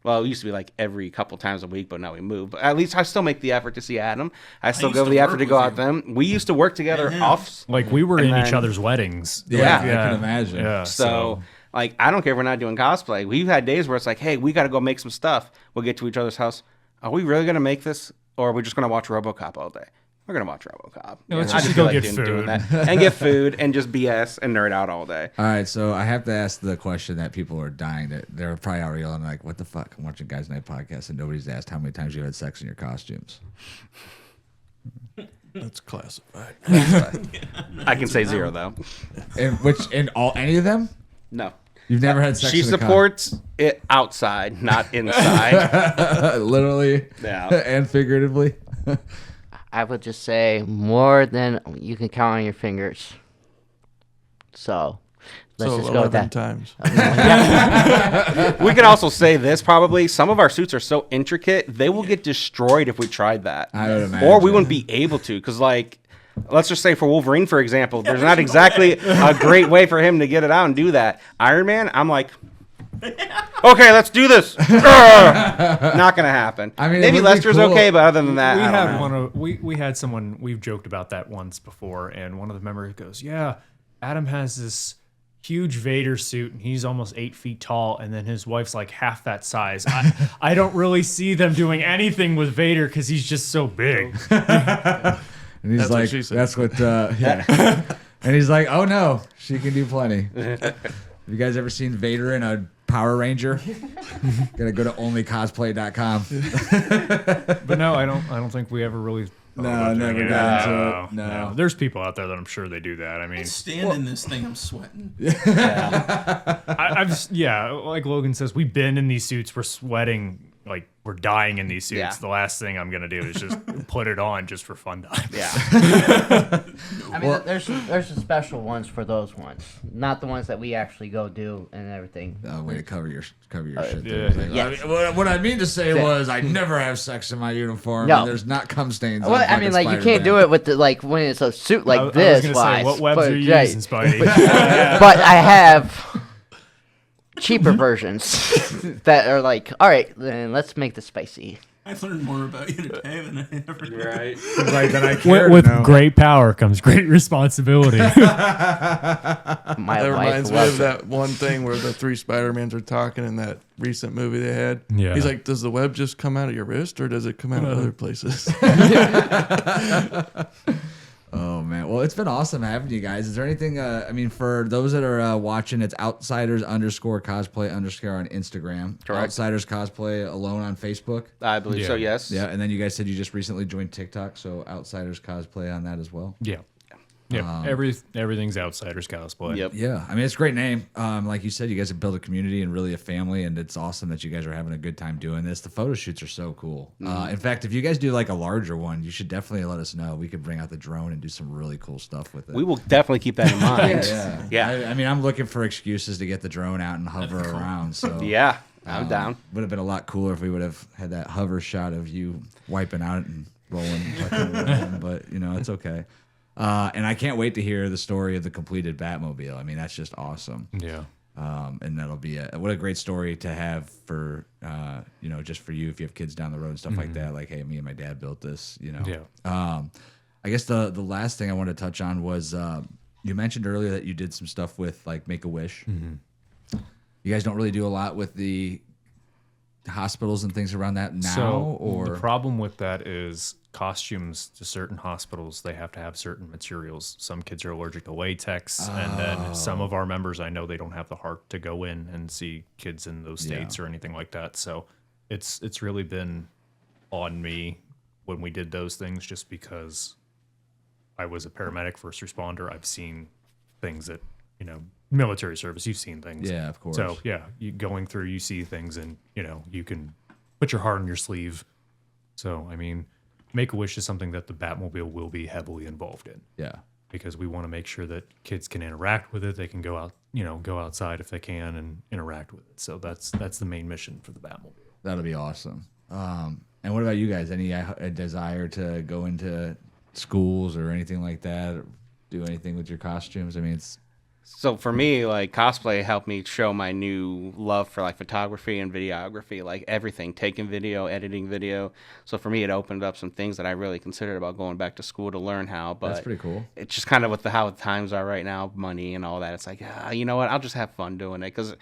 Well, it used to be like every couple times a week, but now we move. But at least I still make the effort to see Adam. I still go the effort to go out with them. We used to work together off. Like we were in each other's weddings. Yeah, I can imagine. Yeah, so like, I don't care if we're not doing cosplay. We've had days where it's like, hey, we got to go make some stuff. We'll get to each other's house. Are we really going to make this? Or are we just going to watch RoboCop all day? We're going to watch RoboCop. No, let's just go get food. And get food and just BS and nerd out all day. All right, so I have to ask the question that people are dying. They're probably already yelling like, what the fuck? I'm watching Guys Night Podcast and nobody's asked how many times you had sex in your costumes. That's classified. I can say 0, though. Any of them? No. You've never had sex She supports it outside, not inside. Literally and figuratively. I would just say more than you can count on your fingers. So let's just go with that. Times. We can also say this probably. Some of our suits are so intricate, they will get destroyed if we tried that. I would imagine. Or we wouldn't be able to, because like, let's just say for Wolverine, for example, there's not exactly a great way for him to get it out and do that. Iron Man, I'm like, okay, let's do this. Not gonna happen. I mean, maybe Lester's okay, but other than that, we had someone. We've joked about that once before, and one of the members goes, "Yeah, Adam has this huge Vader suit, and he's almost 8 feet tall, and then his wife's like half that size. I don't really see them doing anything with Vader because he's just so big." And he's like, "That's what." Yeah. And he's like, "Oh no, she can do plenty." Have you guys ever seen Vader in a Power Ranger? Gotta go to onlycosplay.com. But no, I don't think we ever really. No, never got into it. No. There's people out there that I'm sure they do that. I mean, in this thing, I'm sweating. Like Logan says, we've been in these suits. We're sweating. Like, we're dying in these suits. Yeah. The last thing I'm gonna do is just put it on just for fun time. Yeah. I mean, there's some special ones for those ones, not the ones that we actually go do and everything. Way to cover your shit. Yes. What I mean to say was, I never have sex in my uniform. No. And there's not cum stains. Well, I mean, like, you can't do it with when it's a suit like this. I was gonna say, what webs are you using, Spidey? But I have. cheaper versions that are like, all right, then let's make this spicy. I learned more about you today than I ever did. Right. Right, then I care With to know. great power comes great responsibility. My That wife reminds me loves of that one thing where the 3 Spider-Mans were talking in that recent movie they had. Yeah. He's like, does the web just come out of your wrist or does it come out of other places? Oh man, well it's been awesome having you guys. Is there anything? I mean, for those that are watching, it's Outsiders_cosplay_ on Instagram. Correct. Outsiders Cosplay alone on Facebook. I believe so. Yeah. Yes. Yeah, and then you guys said you just recently joined TikTok, so Outsiders Cosplay on that as well. Yeah. Yeah. Everything's Outsiders Cosplay. Yep. Yeah, I mean it's a great name. Like you said, you guys have built a community and really a family, and it's awesome that you guys are having a good time doing this. The photo shoots are so cool. In fact, if you guys do like a larger one, you should definitely let us know. We could bring out the drone and do some really cool stuff with it. We will definitely keep that in mind. Yeah. I mean, I'm looking for excuses to get the drone out and hover around. So Yeah. I'm down. Would have been a lot cooler if we would have had that hover shot of you wiping out and rolling. But you know, it's okay. And I can't wait to hear the story of the completed Batmobile. I mean, that's just awesome. Yeah. And that'll be what a great story to have for you know, just for you if you have kids down the road and stuff like that. Like, hey, me and my dad built this. You know. Yeah. I guess the last thing I wanted to touch on was you mentioned earlier that you did some stuff with like Make-A-Wish. You guys don't really do a lot with the hospitals and things around that now, So or the problem with that is costumes to certain hospitals, they have to have certain materials. Some kids are allergic to latex, and then some of our members, I know they don't have the heart to go in and see kids in those states or anything like that. So it's really been on me when we did those things, just because I was a paramedic, first responder. I've seen things that, you know, military service, you've seen things. Yeah, of course. So yeah, you going through, you see things, and you know, you can put your heart on your sleeve. So I mean, Make-A-Wish is something that the Batmobile will be heavily involved in. Yeah. Because we want to make sure that kids can interact with it. They can go out, you know, go outside if they can and interact with it. So that's the main mission for the Batmobile. That'll be awesome. And what about you guys? Any desire to go into schools or anything like that, or do anything with your costumes? I mean, it's So for me, like, cosplay helped me show my new love for like photography and videography, like everything, taking video, editing video. So for me, it opened up some things that I really considered about going back to school to learn how. But that's pretty cool. it's just kind of with how the times are right now, money and all that. It's like, you know what? I'll just have fun doing it, because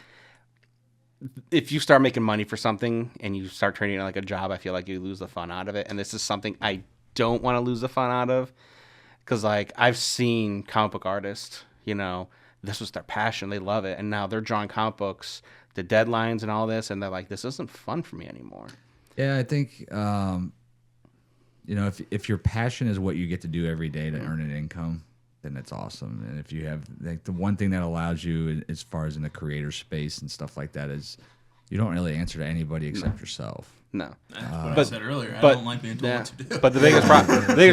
if you start making money for something and you start treating it like a job, I feel like you lose the fun out of it. And this is something I don't want to lose the fun out of, because like I've seen comic book artists, you know, this was their passion. They love it. And now they're drawing comic books, the deadlines and all this. And they're like, this isn't fun for me anymore. Yeah, I think, you know, if your passion is what you get to do every day to earn an income, then it's awesome. And if you have, like, the one thing that allows you as far as in the creator space and stuff like that is you don't really answer to anybody except yourself. No. That's what I but- said earlier. I but- don't like being told what to do. But the biggest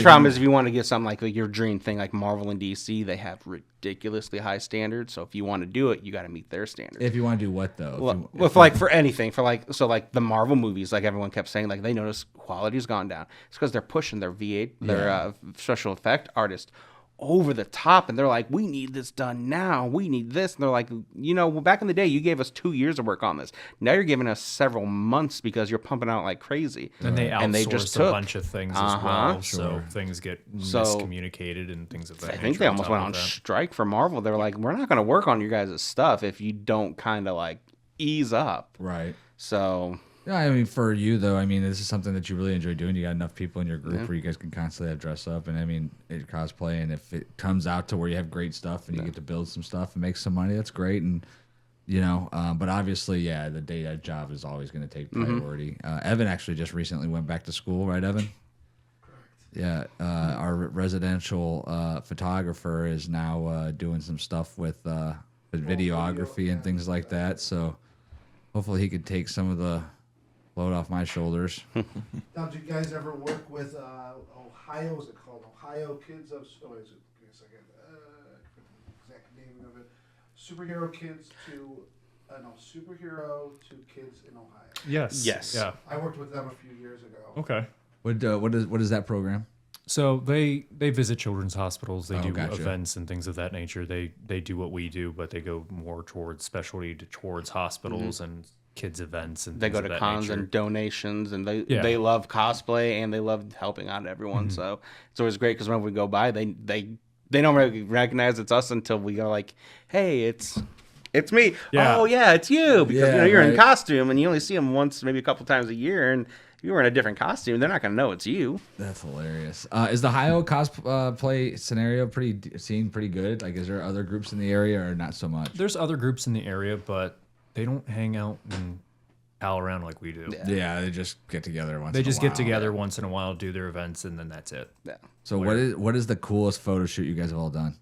problem is if you want to get something like your dream thing, like Marvel and DC, they have ridiculously high standards. So if you want to do it, you got to meet their standards. If you want to do what though? Well, for anything, like the Marvel movies, like everyone kept saying, like they notice quality's gone down. It's because they're pushing their V8, their special effect artists over the top, and they're like, we need this done now. We need this. And they're like, you know, well, back in the day, you gave us 2 years to work on this. Now you're giving us several months because you're pumping out like crazy. And they outsource just a took. bunch of things as well, so things get miscommunicated and things of that I think nature they almost top went of on that. strike for Marvel. They're like, we're not going to work on your guys' stuff if you don't kind of like ease up. Right. So Yeah, I mean, for you though, I mean, this is something that you really enjoy doing. You got enough people in your group where you guys can constantly have dress up, and I mean, cosplay. And if it comes out to where you have great stuff and you get to build some stuff and make some money, that's great. And you know, but obviously, yeah, the day job is always going to take priority. Evan actually just recently went back to school, right, Evan? Yeah, our residential photographer is now doing some stuff with videography and things like that. So hopefully he could take some of the load off my shoulders. Now, do you guys ever work with Ohio? What's it called? Ohio Kids of. Oh, wait, give me a second. Exact name of it. Superhero Kids to. No, Superhero to Kids in Ohio. Yes. Yes. Yeah. I worked with them a few years ago. Okay. What is that program? So they visit children's hospitals. They do gotcha. events and things of that nature. They do what we do, but they go more towards specialty towards hospitals and kids events and They things go of to that cons nature. and donations, and Yeah. they love cosplay and they love helping out everyone. So it's always great because when we go by, they don't really recognize it's us until we go like, "Hey, it's me." Yeah. Oh yeah, it's you because Yeah, you're in right. costume and you only see them once, maybe a couple times a year, and if you were in a different costume, they're not gonna know it's you. That's hilarious. Is the Ohio cosplay scenario pretty good? Like, is there other groups in the area or not so much? There's other groups in the area, but they don't hang out and pal around like we do. Yeah, they just get together once. They in a just get while. together once in a while, do their events, and then that's it. Yeah. So what is the coolest photo shoot you guys have all done?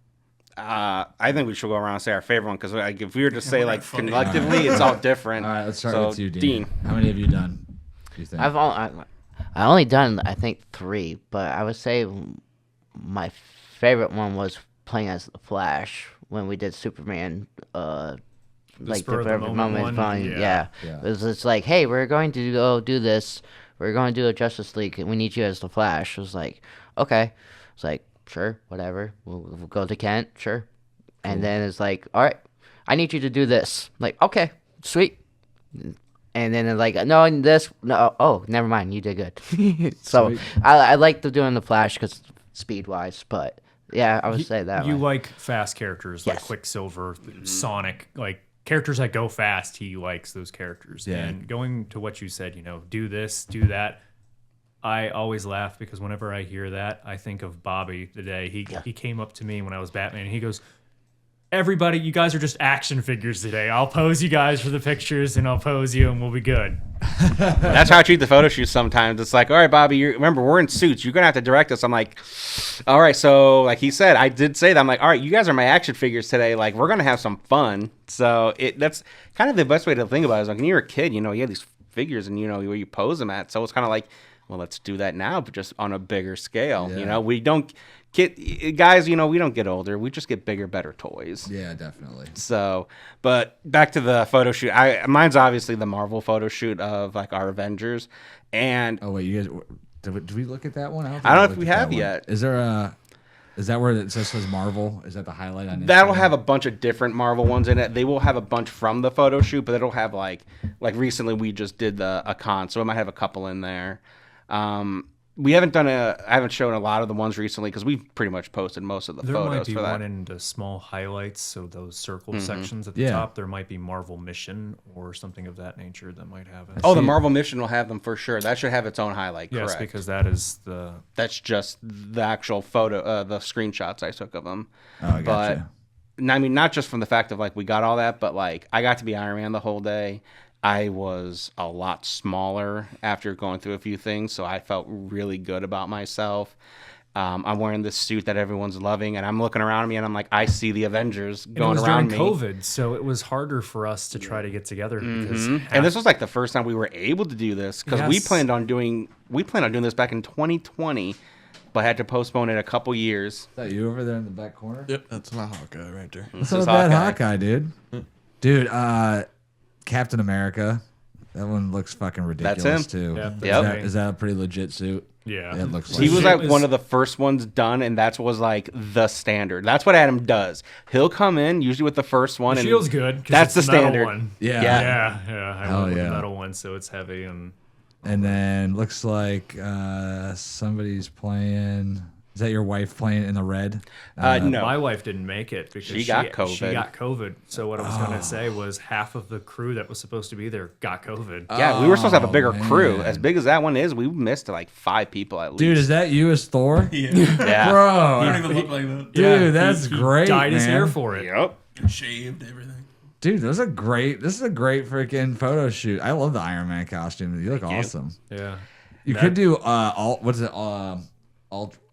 I think we should go around and say our favorite one because like, if we were to say we're like funny. collectively, it's all different. All right, let's start So, with you, Dean. How many have you done? Do you think? I only done I think 3, but I would say my favorite one was playing as the Flash when we did Superman. Like spur of the moment one? fun. Yeah. It was just like, hey, we're going to go do this. We're going to do a Justice League, and we need you as the Flash. It was like, okay. It's like, sure, whatever. We'll go to Kent, sure. And then it's like, all right, I need you to do this. Like, okay, sweet. And then it's like, oh, never mind, you did good. So Sweet. I like doing the Flash because speed-wise, but yeah, I would say that You way. like fast characters like Yes. Quicksilver, Sonic, like characters that go fast. He likes those characters. Yeah. And going to what you said, do this, do that. I always laugh because whenever I hear that, I think of Bobby the day he came up to me when I was Batman. And he goes, "Everybody, you guys are just action figures today. I'll pose you guys for the pictures, and I'll pose you, and we'll be good." That's how I treat the photo shoots sometimes. It's like, all right, Bobby, remember, we're in suits. You're going to have to direct us. I'm like, all right. So, like he said, I did say that. I'm like, all right, you guys are my action figures today. Like, we're going to have some fun. So, that's kind of the best way to think about it. Is like, when you're a kid, you had these figures and, where you pose them at. So, it's kind of like, well, let's do that now, but just on a bigger scale. Yeah. We don't get, guys, we don't get older. We just get bigger, better toys. Yeah, definitely. So, but back to the photo shoot. Mine's obviously the Marvel photo shoot of like our Avengers, and Oh wait, you guys, did we look at that one? think I don't know we if we looked at have that one. yet. Is that where it says Marvel? Is that the highlight on that'll Instagram? have a bunch of different Marvel ones in it. They will have a bunch from the photo shoot, but it'll have like recently we just did a con, so it might have a couple in there. We haven't I haven't shown a lot of the ones recently because we've pretty much posted most of the There photos might be for that. one in the small highlights, so those circle sections at the Yeah. top. There might be Marvel Mission or something of that nature that might have it. Oh, the See- Marvel Mission will have them for sure. That should have its own highlight. Yes, Correct. because that is the That's just the actual photo, the screenshots I took of them. Oh, I gotcha. But I mean, not just from the fact of like we got all that, but like I got to be Iron Man the whole day. I was a lot smaller after going through a few things, so I felt really good about myself. I'm wearing this suit that everyone's loving, and I'm looking around me, and I'm like, I see the Avengers and it going was around during me. COVID, so it was harder for us to try to get together because And this was like the first time we were able to do this because we Yes. planned on doing this back in 2020, but had to postpone it a couple years. Is that you over there in the back corner? Yep, that's my Hawkeye right there. What's This up is with that Hawkeye. Hawkeye, dude? Dude, Captain America. That one looks fucking ridiculous him. too. Yeah, Is Yep. that- Is that a pretty legit suit? Yeah. It looks He like was shit like was- one of the first ones done, and that was like the standard. That's what Adam does. He'll come in usually with the first one, The and shield's good. 'cause That's it's the metal standard. One. Yeah. Yeah. I Hell went with yeah. the metal one, so it's heavy and And then looks like somebody's playing. Is that your wife playing in the red? no. My wife didn't make it because She got COVID. She got COVID. So what I was gonna say was half of the crew that was supposed to be there got COVID. Yeah, we were supposed to have a bigger crew. man. As big as that one is, we missed like 5 people at least. Dude, is that you as Thor? Yeah. yeah. Bro, I don't even look like that. dude, that's he great. Dyed his man. hair for it. Yep. Shaved everything. Dude, this is a great freaking photo shoot. I love the Iron Man costume. You look awesome. Yeah. You could do what's it?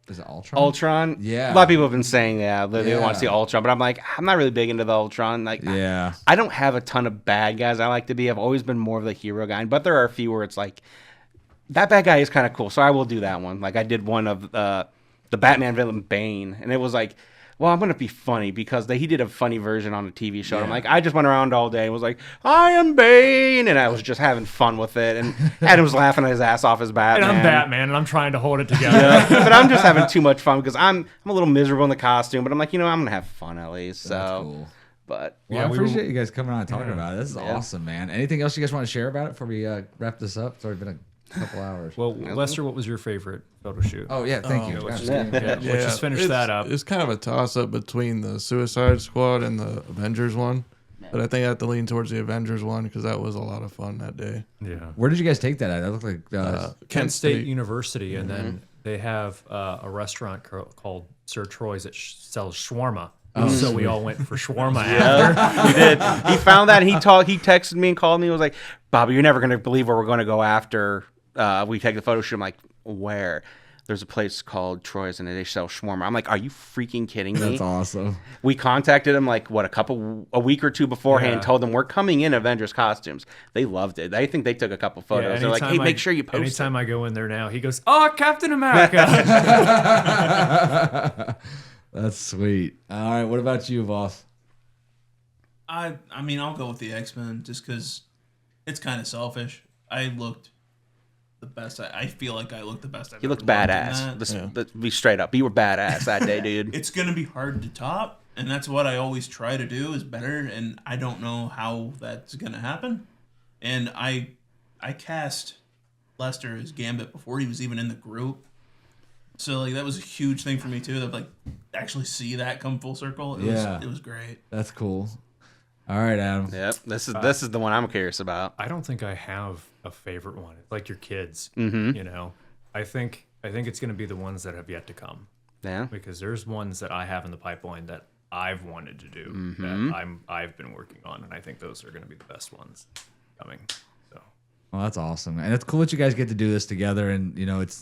Is it Ultron? Ultron. Yeah. A lot of people have been saying, they Yeah. want to see Ultron, but I'm like, I'm not really big into the Ultron. Like, Yeah. I don't have a ton of bad guys I like to be. I've always been more of the hero guy, but there are a few where it's like, that bad guy is kind of cool, so I will do that one. Like, I did one of the Batman villain Bane, and it was like, well, I'm going to be funny because he did a funny version on a TV show. Yeah. I'm like, I just went around all day and was like, I am Bane. And I was just having fun with it. And Adam was laughing his ass off as Batman. And I'm Batman, and I'm trying to hold it together. Yeah. But I'm just having too much fun because I'm a little miserable in the costume. But I'm like, I'm going to have fun at least. So. That's cool. But I appreciate you guys coming on and talking about it. This is awesome, man. Anything else you guys want to share about it before we wrap this up? It's already been a couple hours. Well, Lester, what was your favorite photo shoot? Oh, yeah, thank you. Let's just finish that up. It's kind of a toss-up between the Suicide Squad and the Avengers one. But I think I have to lean towards the Avengers one because that was a lot of fun that day. Yeah. Where did you guys take that at? That looked like Kent State University, and then they have a restaurant called Sir Troy's that sells shawarma. So we all went for shawarma after. We did. He found that, and he texted me and called me and was like, Bobby, you're never going to believe where we're going to go after we take the photo shoot. I'm like, where? There's a place called Troy's, and they sell shawarma. I'm like, are you freaking kidding me? That's awesome. We contacted him like, a week or two beforehand, told them we're coming in Avengers costumes. They loved it. I think they took a couple photos. They're like, hey, make sure you post anytime I go in there now, he goes, oh, Captain America. That's sweet. All right, what about you, boss? I mean, I'll go with the X-Men just because it's kind of selfish. I looked the best. I feel like I looked the best. You looked badass. Let's be straight up. You were badass that day, dude. It's gonna be hard to top, and that's what I always try to do is better. And I don't know how that's gonna happen. And I cast Lester as Gambit before he was even in the group. So like that was a huge thing for me too. That like actually see that come full circle. It was great. That's cool. All right, Adam. Yep. This is the one I'm curious about. I don't think I have a favorite one. It's like your kids. Mm-hmm. I think it's going to be the ones that have yet to come. Yeah. Because there's ones that I have in the pipeline that I've wanted to do that I've been working on, and I think those are going to be the best ones coming. So. Well, that's awesome, and it's cool that you guys get to do this together, and it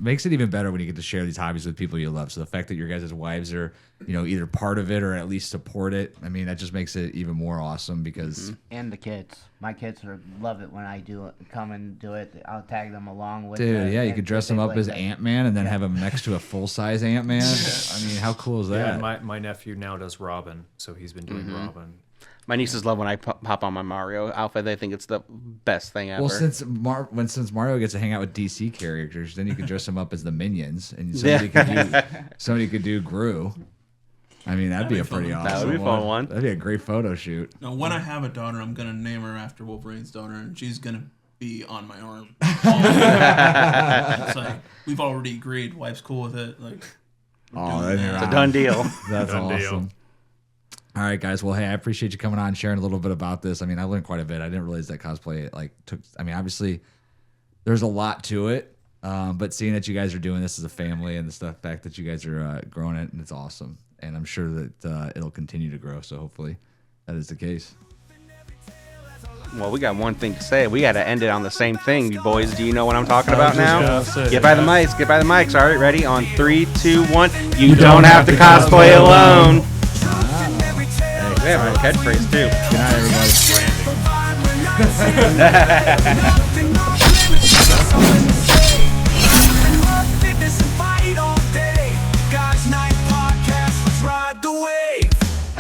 makes it even better when you get to share these hobbies with people you love. So the fact that your guys' wives are, either part of it or at least support it, I mean, that just makes it even more awesome because... And the kids. My kids love it when I do it. Come and do it. I'll tag them along with Dude, you could dress them up as Ant-Man and then have them next to a full-size Ant-Man. I mean, how cool is that? Yeah, my nephew now does Robin, so he's been doing Robin. My nieces love when I pop on my Mario outfit. They think it's the best thing ever. Well, since Mario gets to hang out with DC characters, then you could dress them up as the Minions, and somebody could do Gru. I mean, that'd be a pretty awesome. That would be a fun one. That'd be a great photo shoot. Now, when I have a daughter, I'm gonna name her after Wolverine's daughter, and she's gonna be on my arm. It's like we've already agreed. Wife's cool with it. Like, it's a done deal. That's awesome. All right, guys. Well, hey, I appreciate you coming on and sharing a little bit about this. I mean, I learned quite a bit. I didn't realize that cosplay took. I mean, obviously, there's a lot to it, but seeing that you guys are doing this as a family and the fact that you guys are growing it, and it's awesome. And I'm sure that it'll continue to grow. So hopefully, that is the case. Well, we got one thing to say. We got to end it on the same thing, you boys. Do you know what I'm talking about now? Get by the mics. Get by the mics. All right, ready? On 3, 2, 1. You don't have to cosplay alone. We have a catchphrase too. Good night, Fitness and fight all day. God's Night Podcast, let's ride the wave.